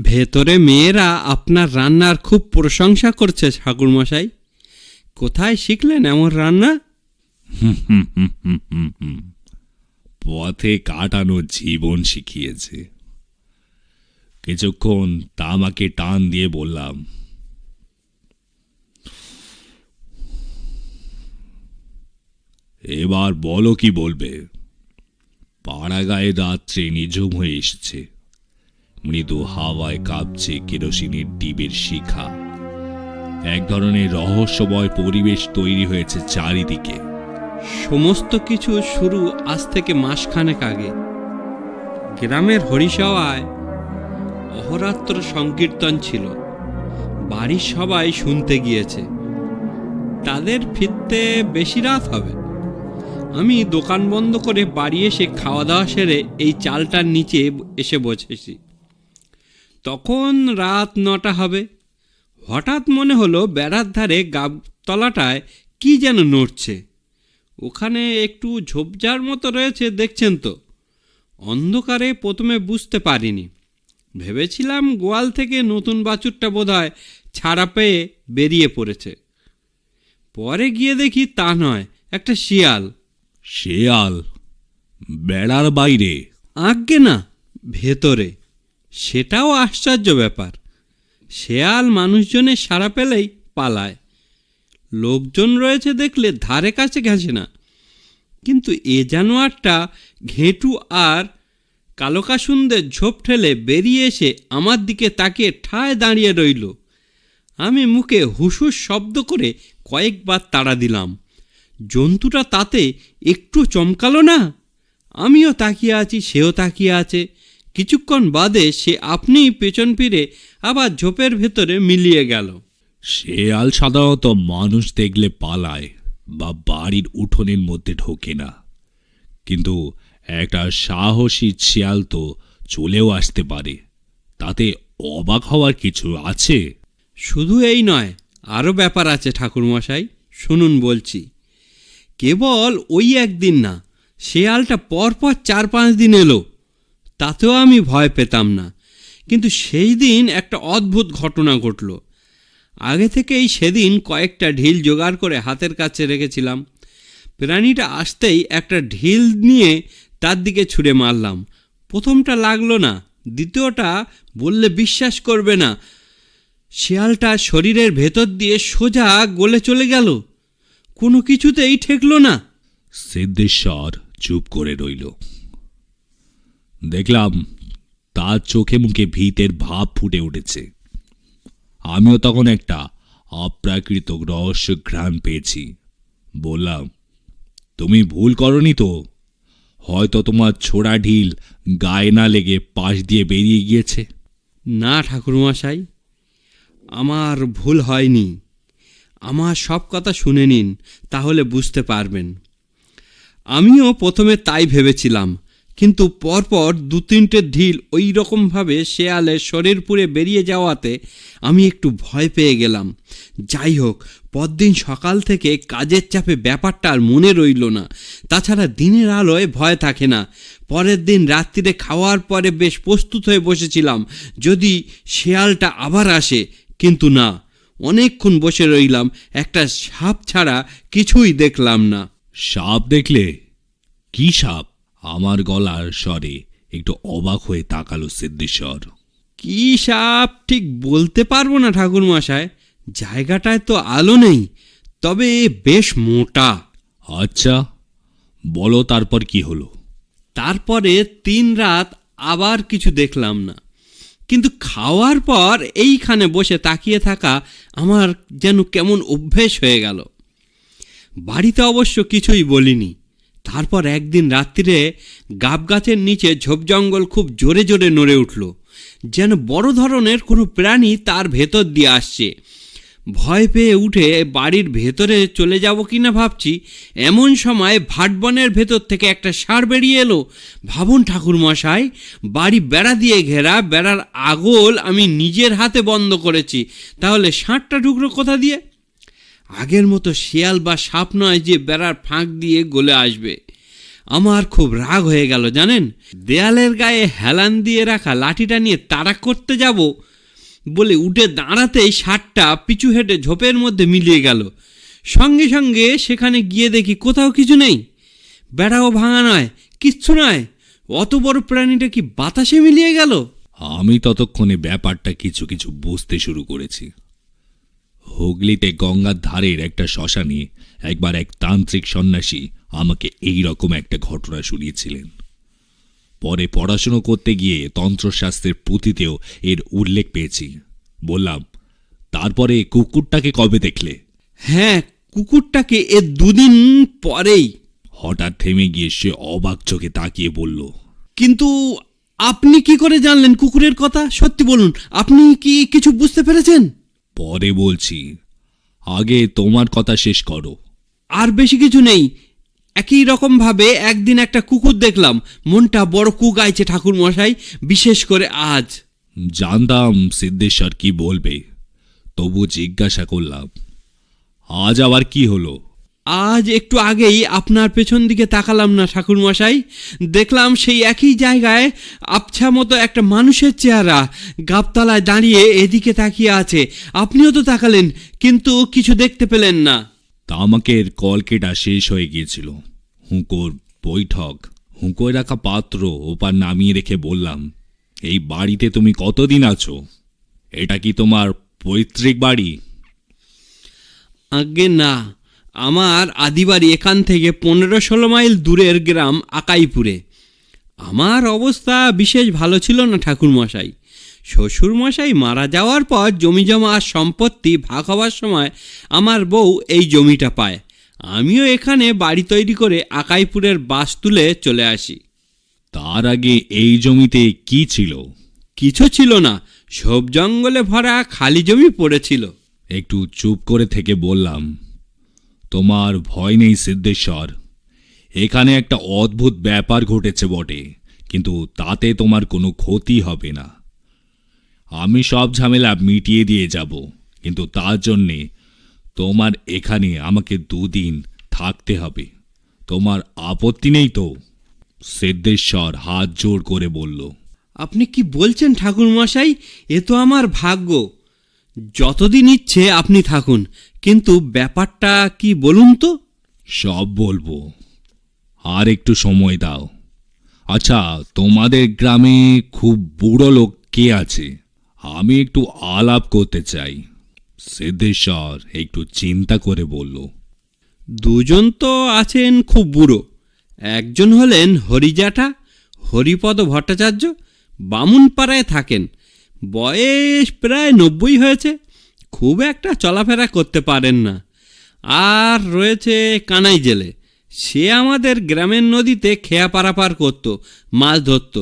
ভেতরে মেয়েরা আপনার রান্নার খুব প্রশংসা করছে ঠাকুরমশাই। কোথায় শিখলেন এমন রান্না? পথে কাটানো জীবন শিখিয়েছে। কিছুক্ষণ তামাকে টান দিয়ে বললাম, এবার বলো কি বলবে? পাড়াগায়ে রাত্রে নিঝুম হয়ে এসেছে। মৃদু হাওয়ায় কাঁপছে কেরোসিনের ডিবের শিখা। এক ধরনের রহস্যময় পরিবেশ তৈরি হয়েছে চারিদিকে। সমস্ত কিছু শুরু আজ থেকে মাসখানেক আগে। গ্রামের হরিসভায় অহরাত্র সংকীর্তন ছিল। বাড়ির সবাই শুনতে গিয়েছে। তাদের ফিরতে বেশি রাত হবে। আমি দোকান বন্ধ করে বাড়ি এসে খাওয়া দাওয়া সেরে এই চালটার নিচে এসে বসেছি। তখন রাত 9টা হবে। হঠাৎ মনে হলো বেড়ার ধারে গাবতলাটায় কি যেন নড়ছে। ওখানে একটু ঝোপঝাড় মতো রয়েছে, দেখছেন তো? অন্ধকারে প্রথমে বুঝতে পারিনি। ভেবেছিলাম গোয়াল থেকে নতুন বাছুরটা বোধহয় ছাড়া পেয়ে বেরিয়ে পড়েছে। পরে গিয়ে দেখি তা নয়, একটা শিয়াল। শেয়াল? বেড়ার বাইরে? আজ্ঞে না, ভেতরে। সেটাও আশ্চর্য ব্যাপার। শেয়াল মানুষজনের সাড়া পেলেই পালায়। লোকজন রয়েছে দেখলে ধারে কাছে ঘেঁষে না। কিন্তু এ জানোয়ারটা ঘেঁটু আর কালকাসুন্দের ঝোপ ঠেলে বেরিয়ে এসে আমার দিকে তাকিয়ে ঠায় দাঁড়িয়ে রইল। আমি মুখে হুসুস শব্দ করে কয়েকবার তাড়া দিলাম। জন্তুটা তাতে একটু চমকালো না। আমিও তাকিয়ে আছি, সেও তাকিয়ে আছে। কিছুক্ষণ বাদে সে আপনিই পেছন ফিরে আবার ঝোপের ভেতরে মিলিয়ে গেল। শেয়াল সাধারণত মানুষ দেখলে পালায় বা বাড়ির উঠোনের মধ্যে ঢোকে না, কিন্তু একটা সাহসী শিয়াল তো চলেও আসতে পারে। তাতে অবাক হওয়ার কিছু আছে? শুধু এই নয়, আরও ব্যাপার আছে ঠাকুরমশাই, শুনুন বলছি। কেবল ওই একদিন না, শেয়ালটা পরপর 4-5 দিন এলো। তাতেও আমি ভয় পেতাম না। কিন্তু সেই দিন একটা অদ্ভুত ঘটনা ঘটল। আগে থেকেই সেদিন কয়েকটা ঢিল জোগাড় করে হাতের কাছে রেখেছিলাম। প্রাণীটা আসতেই একটা ঢিল নিয়ে তার দিকে ছুঁড়ে মারলাম। প্রথমটা লাগলো না, দ্বিতীয়টা বললে বিশ্বাস করবে না, শিয়ালটা শরীরের ভেতর দিয়ে সোজা গলে চলে গেল। কোনো কিছুতেই ঠেকলো না। সিদ্ধেশ্বর চুপ করে রইল। দেখলাম তার চোখে মুখে ভীতের ভাব ফুটে উঠেছে। আমিও তখন একটা অপ্রাকৃত রহস্য ঘ্রাণ পেয়েছি। বললাম, তুমি ভুল করনি তো? হয়তো তোমার ছোড়া ঢিল গায়ে না লেগে পাশ দিয়ে বেরিয়ে গিয়েছে। না ঠাকুরমশাই, আমার ভুল হয়নি। আমার সব কথা শুনে নিন, তাহলে বুঝতে পারবেন। আমিও প্রথমে তাই ভেবেছিলাম, কিন্তু পরপর 2-3টে ঢিল ওই রকমভাবে শেয়ালের শরীর পুড়ে বেরিয়ে যাওয়াতে আমি একটু ভয় পেয়ে গেলাম। যাই হোক, পরদিন সকাল থেকে কাজের চাপে ব্যাপারটা আর মনে রইল না। তাছাড়া দিনের আলোয় ভয় থাকে না। পরের দিন রাত্রিরে খাওয়ার পরে বেশ প্রস্তুত হয়ে বসেছিলাম যদি শেয়ালটা আবার আসে, কিন্তু না, অনেকক্ষণ বসে রইলাম, একটা সাপ ছাড়া কিছুই দেখলাম না। সাপ দেখলে? কি সাপ? আমার গলার স্বরে একটু অবাক হয়ে তাকালো সিদ্ধেশ্বর। কি সাপ ঠিক বলতে পারবো না ঠাকুরমশাই, জায়গাটায় তো আলো নেই, তবে বেশ মোটা। আচ্ছা, বলো তারপর কি হলো? তারপরে 3 রাত আবার কিছু দেখলাম না, কিন্তু খাওয়ার পর এইখানে বসে তাকিয়ে থাকা আমার যেন কেমন অভ্যেস হয়ে গেল। বাড়িতে অবশ্য কিছুই বলিনি। তারপর একদিন রাত্রিরে গাব গাছের নিচে ঝোপ জঙ্গল খুব জোরে জোরে নড়ে উঠল, যেন বড় ধরনের কোনো প্রাণী তার ভেতর দিয়ে আসছে। ভয় পেয়ে উঠে বাড়ির ভেতরে চলে যাব কিনা ভাবছি, এমন সময় ভাটবনের ভেতর থেকে একটা ষাঁড় বেরিয়ে এলো। ভাবুন ঠাকুরমশাই, বাড়ি বেড়া দিয়ে ঘেরা, বেড়ার আগল আমি নিজের হাতে বন্ধ করেছি, তাহলে ষাঁড়টা ঢুকলো কোথা দিয়ে? আগের মতো শিয়াল বা সাপ নয় যে বেড়ার ফাঁক দিয়ে গলে আসবে। আমার খুব রাগ হয়ে গেল জানেন। দেয়ালের গায়ে হেলান দিয়ে রাখা লাঠিটা নিয়ে তাড়া করতে যাব বলে উঠে দাঁড়াতেই ষাঁড়টা পিছু হেঁটে ঝোপের মধ্যে মিলিয়ে গেল। সঙ্গে সঙ্গে সেখানে গিয়ে দেখি কোথাও কিছু নেই, বেড়াও ভাঙা নয়, কিচ্ছু নয়। অত বড় প্রাণীটা কি বাতাসে মিলিয়ে গেল? আমি ততক্ষণে ব্যাপারটা কিছু কিছু বুঝতে শুরু করেছি। হুগলিতে গঙ্গার ধারের একটা শ্মশানে একবার এক তান্ত্রিক সন্ন্যাসী আমাকে এই রকম একটা ঘটনা শুনিয়েছিলেন। পরে পড়াশুনো করতে গিয়ে তন্ত্রশাস্ত্রের পুঁথিতেও এর উল্লেখ পেয়েছি। বললাম, তারপরে কুকুরটাকে কবে দেখলে? হ্যাঁ, কুকুরটাকে এর 2 দিন পরেই। হঠাৎ থেমে গিয়ে সে অবাক চোখে তাকিয়ে বলল, কিন্তু আপনি কি করে জানলেন কুকুরের কথা? সত্যি বলুন, আপনি কি কিছু বুঝতে পেরেছেন? পরে বলছি, আগে তোমার কথা শেষ করো। আর বেশি কিছু নেই। একই রকমভাবে একদিন একটা কুকুর দেখলাম, মনটা বড় কুগাইছে ঠাকুরমশাই, বিশেষ করে আজ। জানতাম সিদ্ধেশ্বর কি বলবে, তবু জিজ্ঞাসা করলাম, আজ আবার কি হলো? আজ একটু আগেই আপনার পেছন দিকে তাকালাম না ঠাকুরমশাই, দেখলাম সেই একই জায়গায় আবছা মতো একটা মানুষের চেহারা গাবতলায় দাঁড়িয়ে এদিকে তাকিয়ে আছে। আপনিও তো তাকালেন, কিন্তু কিছু দেখতে পেলেন না। তামাকের কলকেটা শেষ হয়ে গিয়েছিল। হুঁকোর বৈঠক, হুঁকোয় রাখা পাত্র ওপার নামিয়ে রেখে বললাম, এই বাড়িতে তুমি কতদিন আছো? এটা কি তোমার পৈতৃক বাড়ি? আগে না, আমার আদিবাড়ি এখান থেকে 15-16 মাইল দূরের গ্রাম আকাইপুরে। আমার অবস্থা বিশেষ ভালো ছিল না ঠাকুরমশাই। শ্বশুরমশাই মারা যাওয়ার পর জমিজমা আর সম্পত্তি ভাগ হওয়ার সময় আমার বউ এই জমিটা পায়। আমিও এখানে বাড়ি তৈরি করে আকাইপুরের বাস তুলে চলে আসি। তার আগে এই জমিতে কি ছিল? কিছু ছিল না, সব জঙ্গলে ভরা খালি জমি পড়েছিল। একটু চুপ করে থেকে বললাম, তোমার ভয় নেই সিদ্ধেশ্বর? এখানে একটা অদ্ভুত ব্যাপার ঘটেছে বটে, কিন্তু তাতে তোমার কোনো ক্ষতি হবে না। আমি সব ঝামেলা মিটিয়ে দিয়ে যাব, কিন্তু তার জন্যে তোমার এখানে আমাকে 2 দিন থাকতে হবে। তোমার আপত্তি নেই তো? সিদ্ধেশ্বর হাত জোড় করে বলল। আপনি কি বলছেন ঠাকুরমশাই? এ তো আমার ভাগ্য। যতদিন ইচ্ছে আপনি থাকুন, কিন্তু ব্যাপারটা কি বলুন তো? সব বলবো, আর একটু সময় দাও। আচ্ছা, তোমাদের গ্রামে খুব বুড়ো লোক কে আছে? আমি একটু আলাপ করতে চাই। সিদ্ধেশ্বর একটু চিন্তা করে বলল। 2 জন তো আছেন খুব বুড়ো। একজন হলেন হরিজাটা, হরিপদ ভট্টাচার্য, বামুনপাড়ায় থাকেন। বয়স প্রায় 90 হয়েছে, খুব একটা চলাফেরা করতে পারেন না। আর রয়েছে কানাই জেলে, সে আমাদের গ্রামের নদীতে খেয়া পারাপার করত, মাছ ধরত।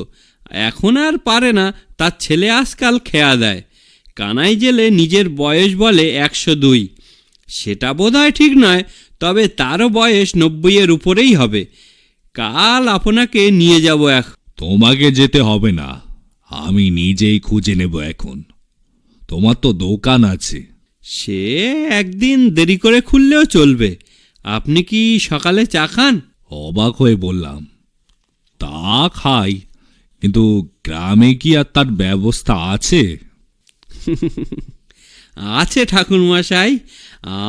এখন আর পারে না, তার ছেলে আজকাল খেয়া দেয়। কানাই জেলে নিজের বয়স বলে 102। সেটা বোধহয় ঠিক নয়, তবে তারও বয়স 90-এর উপরেই হবে। কাল আপনাকে নিয়ে যাব তোমাকে যেতে হবে না, আমি নিজেই খুঁজে নেব এখন। তোমার তো দোকান আছে। সে একদিন দেরি করে খুললেও চলবে। আপনি কি সকালে চা খান? অবাক হয়ে বললাম, তা খাই, কিন্তু গ্রামে কি আর তার ব্যবস্থা আছে? আছে ঠাকুরমশাই,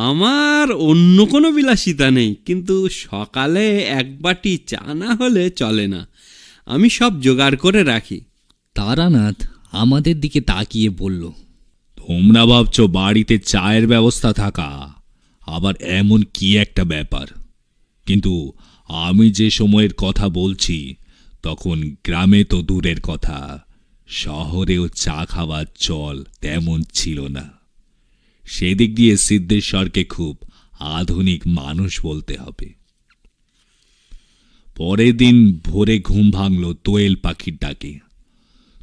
আমার অন্য কোনো বিলাসিতা নেই, কিন্তু সকালে এক বাটি চা না হলে চলে না। আমি সব জোগাড় করে রাখি। তারানাথ আমাদের দিকে তাকিয়ে বলল, তোমরা ভাবছো বাড়িতে চায়ের ব্যবস্থা থাকা আবার এমন কি একটা ব্যাপার, কিন্তু আমি যে সময়ের কথা বলছি তখন গ্রামে তো দূরের কথা, শহরেও চা খাওয়ার চল তেমন ছিল না। সেদিক দিয়ে সিদ্ধেশ্বরকে খুব আধুনিক মানুষ বলতে হবে। পরের দিন ভোরে ঘুম ভাঙল দোয়েল পাখির ডাকে।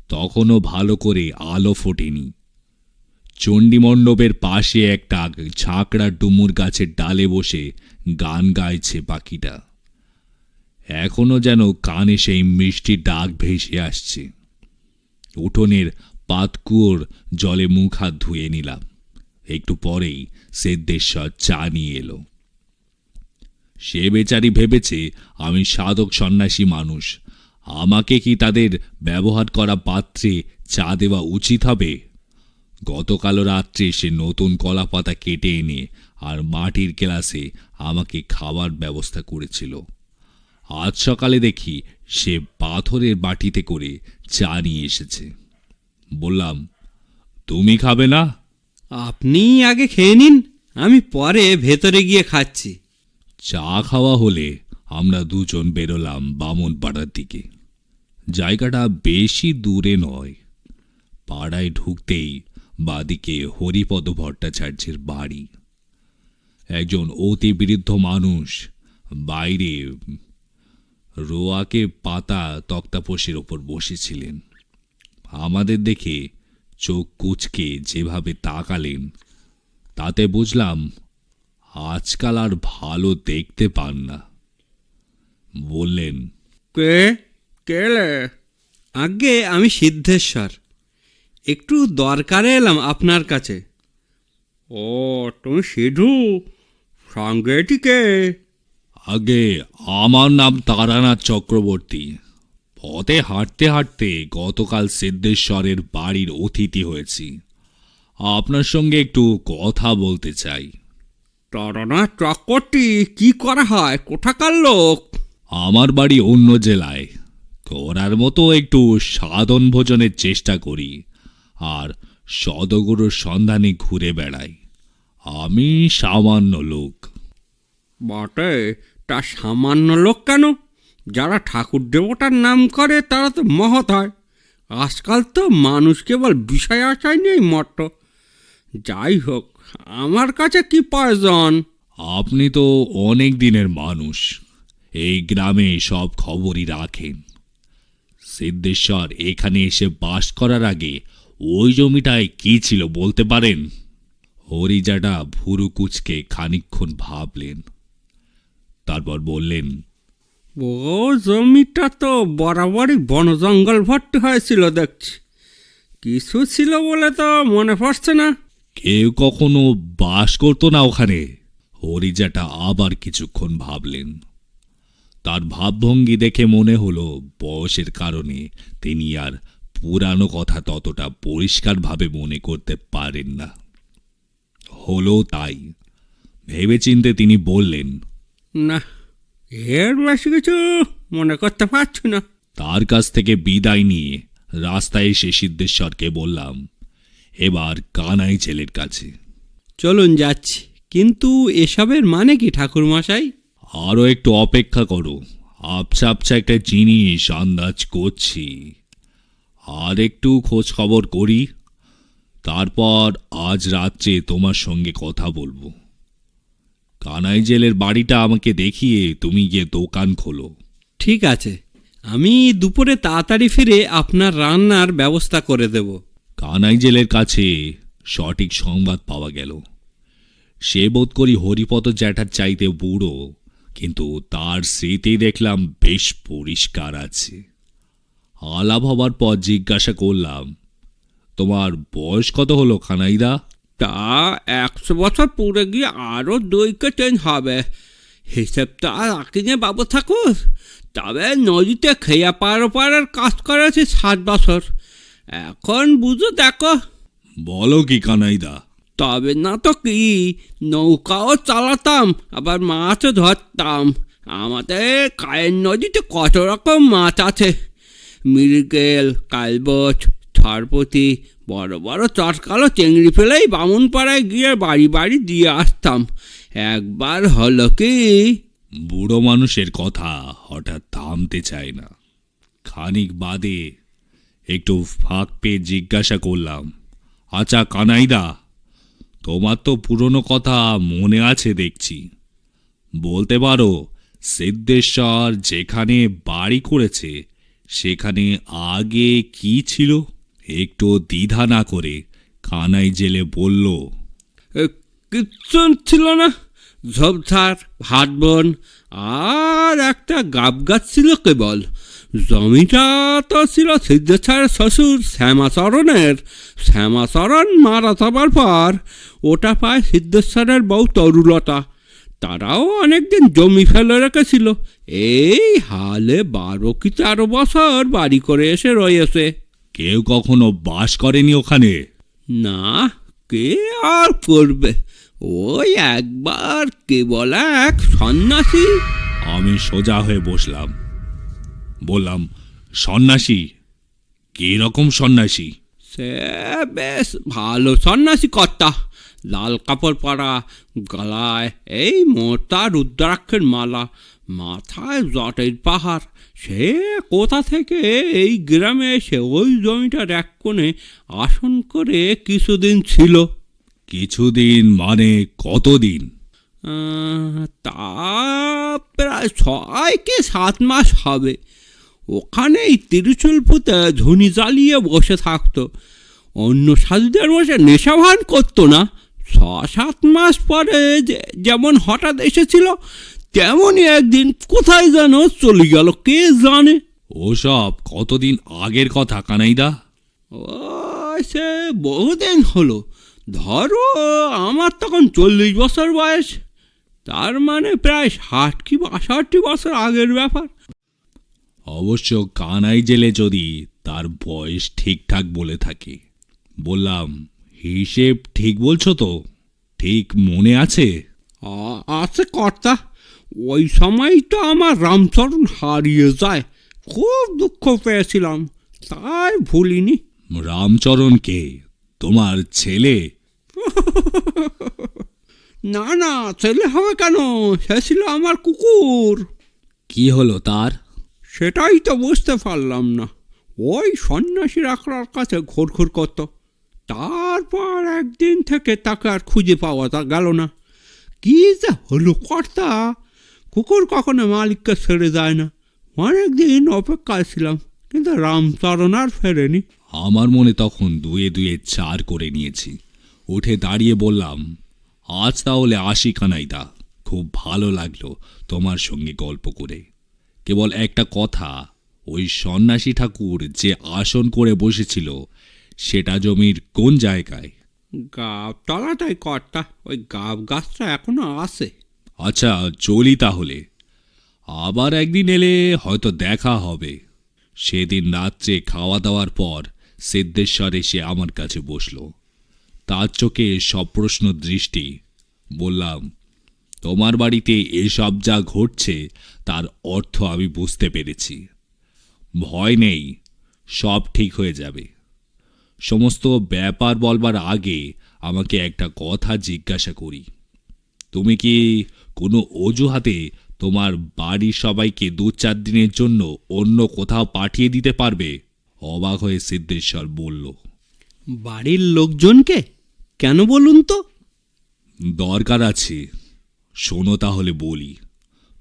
তখনও ভালো করে আলো ফোটেনি। চণ্ডীমণ্ডপের পাশে একটা ঝাঁকড়া ডুমুর গাছের ডালে বসে গান গাইছে পাখিটা। এখনো যেন কানে সেই মিষ্টি ডাক ভেসে আসছে। উঠোনের পাতকুয়োর জলে মুখ হাত ধুয়ে নিলাম। একটু পরেই সিদ্ধেশ্বর চা নিয়ে এলো। সে বেচারি ভেবেছে আমি সাধক সন্ন্যাসী মানুষ, আমাকে কি তাদের ব্যবহার করা পাত্রে চা দেওয়া উচিত হবে? গতকাল রাত্রে সে নতুন কলা পাতা কেটে এনে আর মাটির গ্লাসে আমাকে খাবার ব্যবস্থা করেছিল। আজ সকালে দেখি সে পাথরের বাটিতে করে চা নিয়ে এসেছে। বললাম, তুমি খাবে না? আপনি আগে খেয়ে নিন, আমি পরে ভেতরে গিয়ে খাচ্ছি। চা খাওয়া হলে আমরা দুজন বেরোলাম বামনপাড়ার দিকে। জায়গাটা বেশি দূরে নয়। পাড়ায় ঢুকতেই বাদিকে হরিপদ ভট্টাচার্যের বাড়ি। একজন অতি বৃদ্ধ মানুষ বাইরে রোয়াকে পাতা তক্তাপোষের ওপর বসেছিলেন। আমাদের দেখে চোখ কুঁচকে যেভাবে তাকালেন তাতে বুঝলাম আজকাল আর ভালো দেখতে পান না। বললেন, কে কেলে? আগে আমি সিদ্ধেশ্বর, একটু দরকারে এলাম আপনার কাছে। ও, তুমি সিধু, সঙ্গে কে? আগে আমার নাম তারানাথ চক্রবর্তী। পথে হাঁটতে হাঁটতে গতকাল সিদ্ধেশ্বরের বাড়ির অতিথি হয়েছি। আপনার সঙ্গে একটু কথা বলতে চাই। তারানাথ চক্রবর্তী কি করা হয়? কোথাকার লোক? আমার বাড়ি অন্য জেলায়। করার মতো একটু সাধন ভোজনের চেষ্টা করি আর সদগুরুর সন্ধানে ঘুরে বেড়াই। আমি সামান্য লোক। বটে, তা সামান্য লোক কেন? যারা ঠাকুর দেবতার নাম করে তারা তো মহৎ হয়। আজকাল তো মানুষ কেবল বিষয় আশায় নেই মত। যাই হোক, আমার কাছে কি প্রয়োজন? আপনি তো অনেক দিনের মানুষ, এই গ্রামে সব খবরই রাখেন। সিদ্ধেশ্বর এখানে এসে বাস করার আগে ওই জমিটায় কি ছিল বলতে পারেন? হরিজাটা ভুরু কুচকে খানিকক্ষণ ভাবলেন, তারপর বললেন, ও জমিটা তো বরাবরই বন জঙ্গল ভর্তি হয়েছিল দেখছি। কিছু ছিল বলে তো মনে পড়ছে না। কেউ কখনো বাস করতো না ওখানে? হরিজাটা আবার কিছুক্ষণ ভাবলেন। তার ভাবভঙ্গি দেখে মনে হলো বয়সের কারণে তিনি আর পুরানো কথা ততটা পরিষ্কারভাবে মনে করতে পারেন না। হলো তাই। ভেবেচিন্তে তিনি বললেন, না, এর বেশি কিছু মনে করতে পারছি না। তার কাছ থেকে বিদায় নিয়ে রাস্তায় এসে সিদ্ধেশ্বরকে বললাম, এবার কানাই ছেলের কাছে। চলুন যাচ্ছি, কিন্তু এসবের মানে কি ঠাকুরমশাই? আরও একটু অপেক্ষা করো, আবছা আবছা একটা জিনিস আন্দাজ করছি। আর একটু খোঁজ খবর করি, তারপর আজ রাত্রে তোমার সঙ্গে কথা বলবো। কানাই জেলের বাড়িটা আমাকে দেখিয়ে তুমি গিয়ে দোকান খোলো। ঠিক আছে, আমি দুপুরে তাড়াতাড়ি ফিরে আপনার রান্নার ব্যবস্থা করে দেব। কানাই জেলের কাছে সঠিক সংবাদ পাওয়া গেল। সে বোধ করি হরিপদ জ্যাঠার চাইতে বুড়ো, কিন্তু তার স্মৃতি দেখলাম বেশ পরিষ্কার আছে। আলাপ হবার পর জিজ্ঞাসা করলাম, তোমার বয়স কত হলো কানাইদা? তা 100 বছর পুরে গিয়ে আরও 2 হবে। হিসেবটা আর আঁকিনে বাবু ঠাকুর। তবে নদীতে খেয়া পারার কাজ করেছি 7 বছর। এখন বুঝো দেখো। বলো কি কানাইদা? তবে না তো কি, নৌকাও চালাতাম, আবার মাছও ধরতাম। আমাদের কায়ের নদীতে কত রকম মাছ আছে। মৃগেল, কালবোচ, ছরপতি, বড় বড় চটকালো চিংড়ি ফেলেই বামুনপাড়ায় গিয়ে বাড়ি বাড়ি দিয়ে আসতাম। একবার হলো কি, বুড়ো মানুষের কথা হঠাৎ থামতে চায় না। খানিক বাদে একটু ফাঁক পেয়ে জিজ্ঞাসা করলাম, আচ্ছা কানাইদা, তোমার তো পুরনো কথা মনে আছে দেখছি। বলতে পারো সিদ্ধেশ্বর যেখানে বাড়ি করেছে সেখানে আগে কি ছিল? একটু দ্বিধা না করে কানাই জেলে বলল, কিচ্ছু ছিল না। ঝোপঝাড়, ভাটবন আর একটা গাব গাছ ছিল কেবল। জমিটা তো ছিল সিদ্ধেশ্বরের শ্বশুর শ্যামাচরণের। শ্যামাচরণ মারা যাবার পর ওটা পায় সিদ্ধেশ্বরের বউ তরুলতা। তারাও অনেকদিন জমি ফেলে রেখেছিল। এই হালে 12 কি 13 বছর বাড়ি করে এসে রয়েছে। কেউ কখনো বাস করেনি ওখানে? না, কে আর করবে? ওই একবার কেবল এক সন্ন্যাসী। আমি সোজা হয়ে বসলাম, বললাম, সন্ন্যাসী? কি রকম সন্ন্যাসী? সে বেশ ভালো সন্ন্যাসী কর্তা। লাল কাপড় পরা, গলায় এই মোটা রুদ্রাক্ষের মালা, মাথায় জটের পাহাড়। সে কোথা থেকে এই গ্রামে এসে ওই জমিটার এক কোণে আসন করে কিছুদিন ছিল। কিছুদিন মানে কতদিন? তা প্রায় 6 কি 7 মাস হবে। ওখানেই ত্রিশূল পুঁতে ধুনি জ্বালিয়ে বসে থাকতো। অন্য সাধুদের বসে নেশা ভান করতো না। 6-7 মাস পরে যেমন হঠাৎ এসেছিল, তেমনই একদিন কোথায় যেন চলে গেল, কে জানে। ওসব কতদিন আগের কথা কানাইদা? ও সে বহুদিন হলো। ধরো আমার তখন 40 বছর বয়স। তার মানে প্রায় 60 কি 62 বছর আগের ব্যাপার। অবশ্য কানাই জেলে যদি তার বয়স ঠিকঠাক বলে থাকে। বললাম, হিসেব ঠিক বলছো তো? ঠিক মনে আছে? আছে কর্তা। ওই সময় তো আমার রামচরণ হারিয়ে যায়। খুব দুঃখ পেয়েছিলাম, তাই ভুলিনি। রামচরণ কে? তোমার ছেলে? না না, ছেলে হবে কেন? সে ছিল আমার কুকুর। কি হলো তার? সেটাই তো বুঝতে পারলাম না। ওই সন্ন্যাসীর আখড়ার কাছে ঘুরঘুর করত। তারপর একদিন থেকে তাকে আর খুঁজে পাওয়া গেল না। কি যে হলো কর্তা, কুকুর কখনো মালিককে ছেড়ে যায় না। অনেকদিন অপেক্ষায় ছিলাম, কিন্তু রামচরণ আর ফেরেনি। আমার মনে তখন 2-2 4 করে নিয়েছি। উঠে দাঁড়িয়ে বললাম, আজ তাহলে আসি কানাইদা। খুব ভালো লাগলো তোমার সঙ্গে গল্প করে। কেবল একটা কথা, ওই সন্ন্যাসী ঠাকুর যে আসন করে বসেছিল সেটা জমির কোন জায়গায়? গাব তলাটাই কর্তা। ওই গাব গাছটা এখনো আছে। আচ্ছা, চলি তাহলে। আবার একদিন এলে হয়তো দেখা হবে। সেদিন রাত্রে খাওয়া দাওয়ার পর সিদ্ধেশ্বর এসে আমার কাছে বসল। তার চোখে সপ্রশ্ন দৃষ্টি। বললাম, তোমার বাড়িতে এসব যা ঘটছে তার অর্থ আমি বুঝতে পেরেছি। ভয় নেই, সব ঠিক হয়ে যাবে। সমস্ত ব্যাপার বলবার আগে আমাকে একটা কথা জিজ্ঞাসা করি। তুমি কি কোনো অজুহাতে তোমার বাড়ির সবাইকে 2-4 দিনের জন্য অন্য কোথাও পাঠিয়ে দিতে পারবে? অবাক হয়ে সিদ্ধেশ্বর বলল, বাড়ির লোকজনকে? কেন বলুন তো? দরকার আছে। শোনো তাহলে বলি।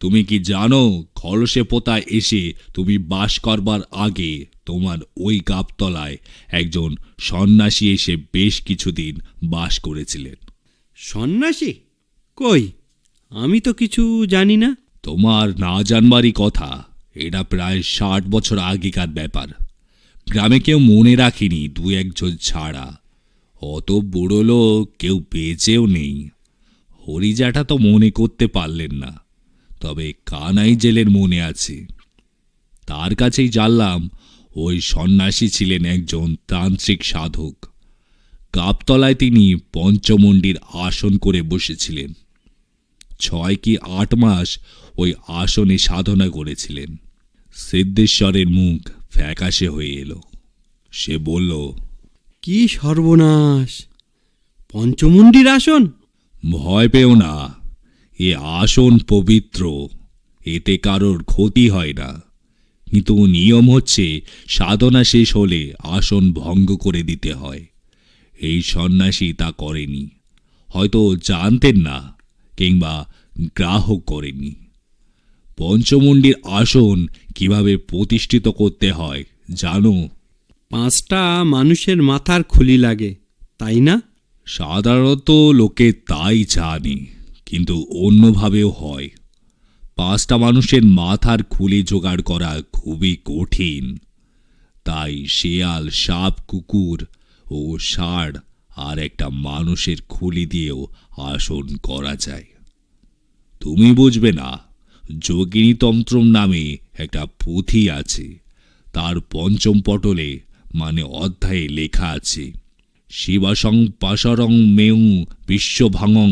তুমি কি জানো খলসে পোতায় এসে তুমি বাস করবার আগে তোমার ওই গাবতলায় একজন সন্ন্যাসী এসে বেশ কিছুদিন বাস করেছিলেন? সন্ন্যাসী? কই, আমি তো কিছু জানি না। তোমার না জানবারই কথা, এটা প্রায় 60 বছর আগেকার ব্যাপার। গ্রামে কেউ মনে রাখেনি, দু একজন ছাড়া। অত বুড়ো লোক কেউ বেঁচেও নেই। হরিজাটা তো মনে করতে পারলেন না, তবে কানাই জেলের মনে আছে। তার কাছেই জানলাম ওই সন্ন্যাসী ছিলেন একজন তান্ত্রিক সাধক। গাবতলায় তিনি পঞ্চমন্ডির আসন করে বসেছিলেন। 6 কি 8 মাস ওই আসনে সাধনা করেছিলেন। সিদ্ধেশ্বরের মুখ ফ্যাকাশে হয়ে এলো। সে বলল, কি সর্বনাশ! পঞ্চমুণ্ডির আসন? ভয় পেও না, এ আসন পবিত্র, এতে কারোর ক্ষতি হয় না। কিন্তু নিয়ম হচ্ছে, সাধনা শেষ হলে আসন ভঙ্গ করে দিতে হয়। এই সন্ন্যাসী তা করেনি, হয়তো জানতেন না, কিংবা গ্রাহক করেনি। পঞ্চমুণ্ডির আসন কিভাবে প্রতিষ্ঠিত করতে হয় জানো? 5টা মানুষের মাথার খুলি লাগে, তাই না? সাধারণত লোকে তাই জানে, কিন্তু অন্যভাবেও হয়। 5টা মানুষের মাথার খুলি জোগাড় করা খুবই কঠিন। তাই শেয়াল, সাপ, কুকুর ও ষাঁড় আর একটা মানুষের খুলি দিয়েও আসন করা যায়। তুমি বুঝবে না, যোগিনী তন্ত্রম নামে একটা পুঁথি আছে। তার 5ম পটলে, মানে অধ্যায়ে লেখা আছে, শিবাসং পাশরং মেয়ং বিশ্বভাঙং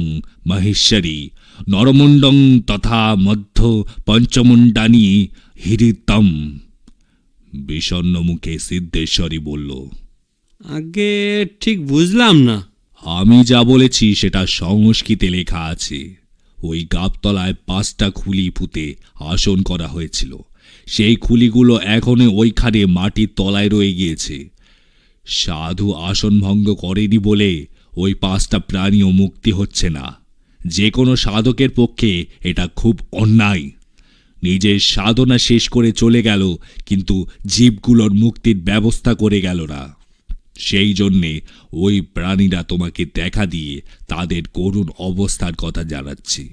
মহেশ্বরী নরমুণ্ডং তথা মধ্য পঞ্চমুণ্ডানি হৃদিতম। বিষণ্ণ মুখে সিদ্ধেশ্বরী বলল, আগে ঠিক বুঝলাম না। আমি যা বলেছি সেটা সংস্কৃতে লেখা আছে। ওই গাবতলায় 5টা খুলি পুঁতে আসন করা হয়েছিল। সেই খুলিগুলো এখনো ওইখানে মাটির তলায় রয়ে গিয়েছে। সাধু আসন ভঙ্গ করেনি বলে ওই 5টা প্রাণীও মুক্তি হচ্ছে না। যে কোনো সাধকের পক্ষে এটা খুব অন্যায়। নিজের সাধনা শেষ করে চলে গেল, কিন্তু জীবগুলোর মুক্তির ব্যবস্থা করে গেল না। সেই জন্যে ওই প্রাণীরা তোমাকে দেখা দিয়ে তাদের করুণ অবস্থার কথা জানাচ্ছি।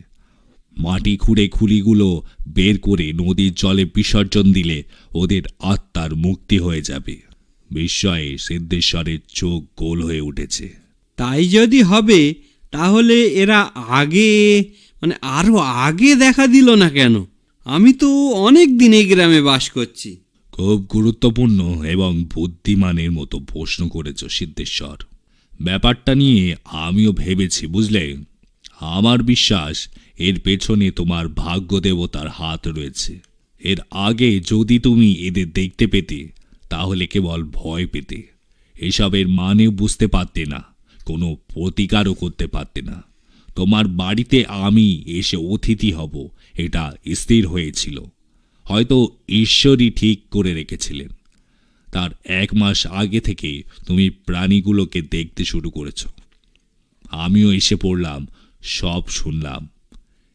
মাটি খুঁড়ে খুলিগুলো বের করে নদীর জলে বিসর্জন দিলে ওদের আত্মার মুক্তি হয়ে যাবে। বিস্ময়ে সিদ্ধেশ্বরের চোখ গোল হয়ে উঠেছে। তাই যদি হবে, তাহলে এরা আগে, মানে আরো আগে দেখা দিল না কেন? আমি তো অনেক দিন এই গ্রামে বাস করছি। খুব গুরুত্বপূর্ণ এবং বুদ্ধিমানের মতো প্রশ্ন করেছ সিদ্ধেশ্বর। ব্যাপারটা নিয়ে আমিও ভেবেছি, বুঝলে। আমার বিশ্বাস এর পেছনে তোমার ভাগ্য দেবতার হাত রয়েছে। এর আগে যদি তুমি এদের দেখতে পেতে, তাহলে কেবল ভয় পেতে। এসবের মানেও বুঝতে পারতে না, কোনো প্রতিকারও করতে পারতে না। তোমার বাড়িতে আমি এসে অতিথি হব, এটা স্থির হয়েছিল। হয়তো ঈশ্বরই ঠিক করে রেখেছিলেন। তার 1 মাস আগে থেকে তুমি প্রাণীগুলোকে দেখতে শুরু করেছ। আমিও এসে পড়লাম, সব শুনলাম।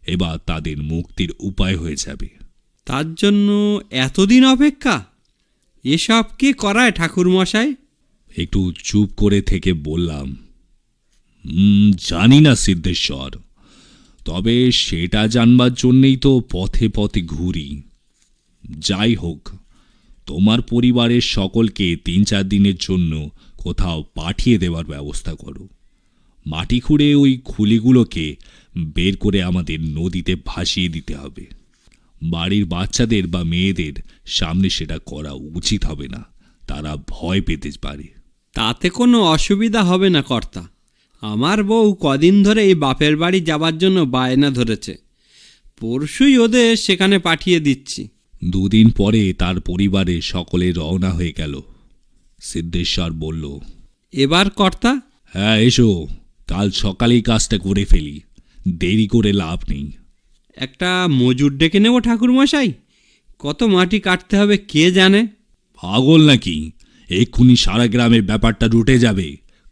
এবার তাদের মুক্তির উপায় হয়ে যাবে। তার জন্য এতদিন অপেক্ষা? এসব কে করায় ঠাকুরমশাই? একটু চুপ করে থেকে বললাম, জানি না সিদ্ধেশ্বর, তবে সেটা জানবার জন্যেই তো পথে পথে ঘুরি। যাই হোক, তোমার পরিবারের সকলকে 3-4 দিনের জন্য কোথাও পাঠিয়ে দেওয়ার ব্যবস্থা করো। মাটি খুঁড়ে ওই খুলিগুলোকে বের করে আমাদের নদীতে ভাসিয়ে দিতে হবে। বাড়ির বাচ্চাদের বা মেয়েদের সামনে সেটা করা উচিত হবে না, তারা ভয় পেতে পারে। তাতে কোনো অসুবিধা হবে না কর্তা। আমার বউ কদিন ধরে এই বাপের বাড়ি যাবার জন্য বায়না ধরেছে। পরশুই ওদের সেখানে পাঠিয়ে দিচ্ছি। 2 দিন পরে তার পরিবারে সকলে রওনা হয়ে গেল। সিদ্ধেশ্বর বলল, এবার কর্তা? হ্যাঁ, এসো, কাল সকালেই কাজটা করে ফেলি, দেরি করে লাভ নেই। একটা মজুর ডেকে নেব ঠাকুরমশাই? কত মাটি কাটতে হবে কে জানে? পাগল নাকি? এক্ষুনি সারা গ্রামের ব্যাপারটা রুটে যাবে।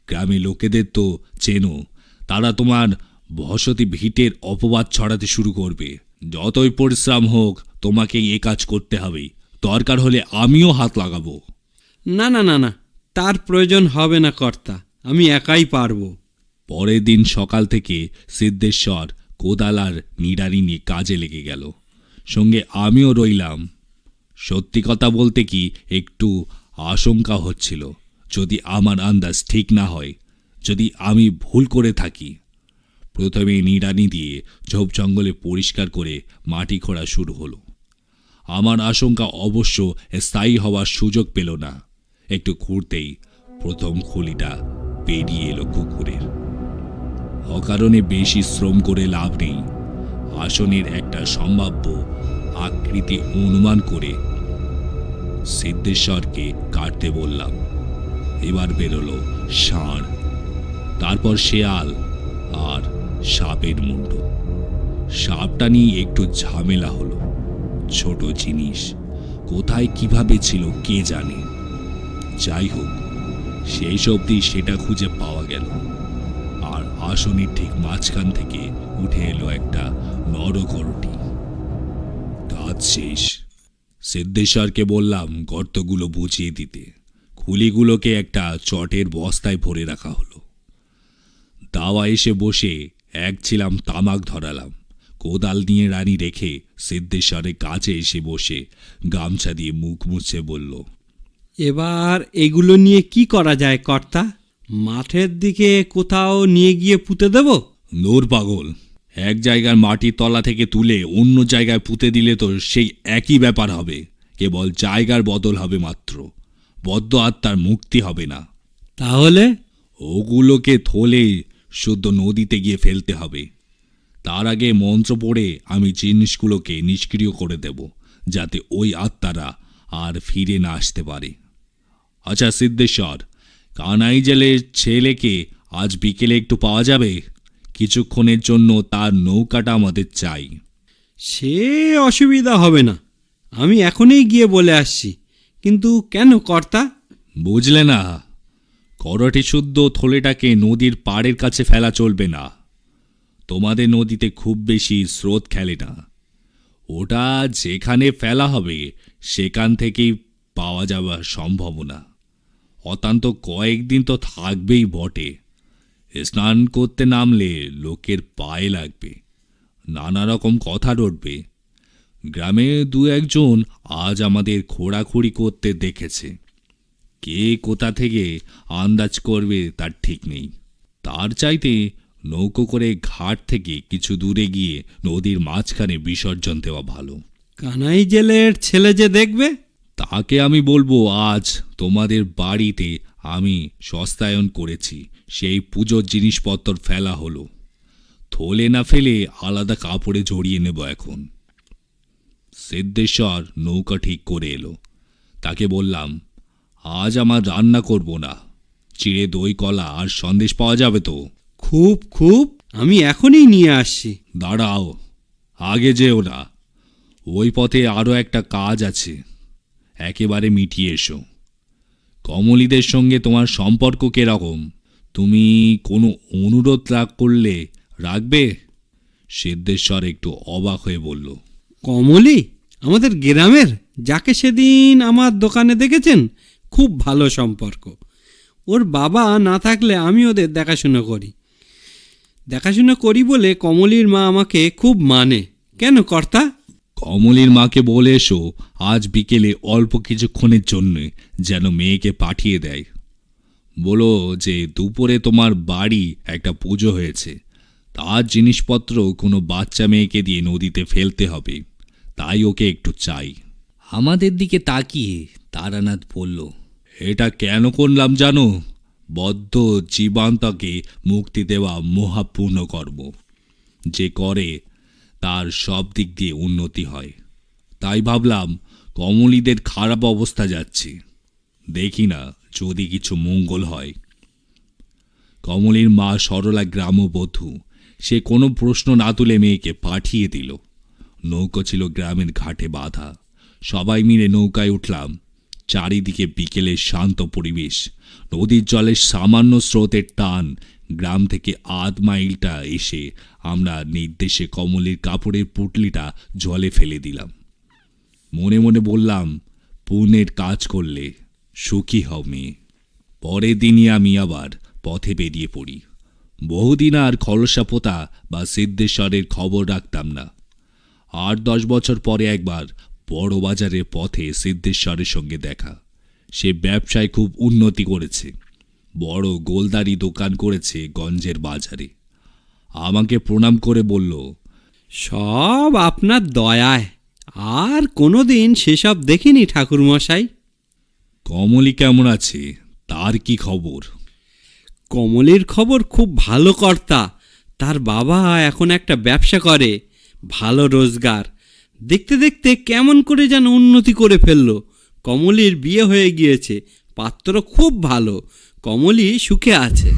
গ্রামের লোকেদের তো চেনো, তারা তোমার বসতি ভিটের অপবাদ ছড়াতে শুরু করবে। যতই পরিশ্রম হোক, তোমাকে এ কাজ করতে হবে। দরকার হলে আমিও হাত লাগাবো। না না না না, তার প্রয়োজন হবে না কর্তা, আমি একাই পারবো। পরের দিন সকাল থেকে সিদ্ধেশ্বর কোদাল আর নিড়ানি নিয়ে কাজে লেগে গেল। সঙ্গে আমিও রইলাম। সত্যি কথা বলতে কি একটু আশঙ্কা হচ্ছিল, যদি আমার আন্দাজ ঠিক না হয়, যদি আমি ভুল করে থাকি। প্রথমে নিড়ানি দিয়ে ঝোপ জঙ্গলে পরিষ্কার করে মাটি খোঁড়া শুরু হলো। আমার আশঙ্কা অবশ্য স্থায়ী হওয়ার সুযোগ পেল না। একটু খুঁড়তেই প্রথম খুলিটা পেরিয়ে এলো কুকুরের। অকারণে বেশি শ্রম করে লাভ নেই। আসনের একটা সম্ভাব্য আকৃতি অনুমান করে সিদ্ধেশ্বরকে কাটতে বললাম। এবার বেরোলো ষাঁড়, তারপর শেয়াল আর সাপের মুন্ড। সাপটা নিয়ে একটু ঝামেলা হলো। ছোট জিনিস, কোথায় কিভাবে ছিল কে জানে। যাই হোক, শেষ অবধি সেটা খুঁজে পাওয়া গেল। আর আসনের ঠিক মাঝখান থেকে উঠে এলো একটা নরকরটি। কাজ শেষ। সিদ্ধেশ্বরকে বললাম গর্তগুলো বুঝিয়ে দিতে। খুলিগুলোকে একটা চটের বস্তায় ভরে রাখা হলো। দাওয়া এসে বসে এক ছিলাম তামাক ধরালাম। কোদাল নিয়ে রানী রেখে সিদ্ধেশ্বরের কাছে এসে বসে গামছা দিয়ে মুখ মুছে বলল, এবার এগুলো নিয়ে কি করা যায় কর্তা? মাঠের দিকে কোথাও নিয়ে গিয়ে পুঁতে দেব? নূর পাগল, এক জায়গার মাটির তলা থেকে তুলে অন্য জায়গায় পুঁতে দিলে তো সেই একই ব্যাপার হবে, কেবল জায়গার বদল হবে মাত্র। বদ্ধ আত্মার মুক্তি হবে না। তাহলে? ওগুলোকে থলে শুদ্ধ নদীতে গিয়ে ফেলতে হবে। তার আগে মন্ত্র পড়ে আমি জিনিসগুলোকে নিষ্ক্রিয় করে দেব, যাতে ওই আত্মারা আর ফিরে না আসতে পারে। আচ্ছা সিদ্ধেশ্বর, কানাই জেলের ছেলেকে আজ বিকেলে একটু পাওয়া যাবে? কিছুক্ষণের জন্য তার নৌকাটা আমাদের চাই। সে অসুবিধা হবে না, আমি এখনই গিয়ে বলে আসছি। কিন্তু কেন কর্তা? বুঝলে না, করটি শুদ্ধ থলেটাকে নদীর পাড়ের কাছে ফেলা চলবে না। তোমাদের নদীতে খুব বেশি স্রোত খেলে না। ওটা যেখানে ফেলা হবে সেখান থেকেই পাওয়া যাওয়ার সম্ভাবনা। অত্যন্ত কয়েকদিন তো থাকবেই বটে। স্নান করতে নামলে লোকের পায়ে লাগবে, নানা রকম কথা রটবে। গ্রামে দু একজন আজ আমাদের খোঁড়াখুড়ি করতে দেখেছে। কে কোথা থেকে আন্দাজ করবে তার ঠিক নেই। তার চাইতে নৌকো করে ঘাট থেকে কিছু দূরে গিয়ে নদীর মাঝখানে বিসর্জন দেওয়া ভালো। কানাই জেলের ছেলে যে দেখবে, তাকে আমি বলবো আজ তোমাদের বাড়িতে আমি সস্তায়ন করেছি, সেই পুজোর জিনিসপত্র ফেলা হলো। থলে না ফেলে আলাদা কাপড়ে জড়িয়ে নেব এখন। সিদ্ধেশ্বর নৌকা ঠিক করে এলো। তাকে বললাম, আজ আমার রান্না করব না। চিড়ে দই কলা আর সন্দেশ পাওয়া যাবে তো? খুব খুব, আমি এখনই নিয়ে আসছি। দাঁড়াও, আগে যেও না। ওই পথে আরও একটা কাজ আছে, একেবারে মিটিয়ে এসো। কমলীদের সঙ্গে তোমার সম্পর্ক কিরকম? তুমি কোনো অনুরোধ করলে রাখবে? সিদ্ধেশ্বর একটু অবাক হয়ে বলল, কমলি আমাদের গ্রামের, যাকে সেদিন আমার দোকানে দেখেছেন, খুব ভালো সম্পর্ক। ওর বাবা না থাকলে আমি ওদের দেখাশুনো করি বলে কমলির মা আমাকে খুব মানে। কেন কর্তা? কমলীর মাকে বলে এসো আজ বিকেলে অল্প কিছুক্ষণের জন্য যেন মেয়েকে পাঠিয়ে দেয়। বলো যে দুপুরে তোমার বাড়ি একটা পুজো হয়েছে, তার জিনিসপত্র কোনো বাচ্চা মেয়েকে দিয়ে নদীতে ফেলতে হবে, তাই ওকে একটু চাই। আমাদের দিকে তাকিয়ে তারানাথ বলল, এটা কেন করলাম জানো? বদ্ধ জীবান্তকে মুক্তি দেওয়া মহাপূর্ণ কর্ম। যে করে তার সব দিক দিয়ে উন্নতি হয়। তাই ভাবলাম কমলীদের খারাপ অবস্থা যাচ্ছে, দেখি না যদি কিছু মঙ্গল হয়। কমলীর মা সরলা গ্রামবধূ, সে কোনো প্রশ্ন না তুলে মেয়েকে পাঠিয়ে দিল। নৌকো ছিল গ্রামের ঘাটে বাঁধা। সবাই মিলে নৌকায় উঠলাম। চারিদিকে বিকেলের শান্ত পরিবেশ, নদীর জলের সামান্য স্রোতের টান। গ্রাম থেকে আধ মাইলটা এসে আমরা নির্দেশে কমলের কাপড়ের পুটলিটা জলে ফেলে দিলাম। মনে মনে বললাম, পুণ্যের কাজ করলে সুখী হও মেয়ে। পরের দিনই আমি আবার পথে বেরিয়ে পড়ি। বহুদিন আর খলসা পোতা বা সিদ্ধেশ্বরের খবর রাখতাম না। 8-10 বছর পরে একবার বড় বাজারের পথে সিদ্ধেশ্বরের সঙ্গে দেখা। সে ব্যবসায় খুব উন্নতি করেছে, বড় গোলদারি দোকান করেছে গঞ্জের বাজারে। আমাকে প্রণাম করে বলল, সব আপনার দয়ায়, আর কোনোদিন সেসব দেখিনি ঠাকুরমশাই। কমলি কেমন আছে, তার কি খবর? কমলির খবর খুব ভালো কর্তা। তার বাবা এখন একটা ব্যবসা করে, ভালো রোজগার। দেখতে দেখতে কেমন করে যেন উন্নতি করে ফেলল। কমলির বিয়ে হয়ে গিয়েছে, পাত্র খুব ভালো, কমলি সুখে আছে।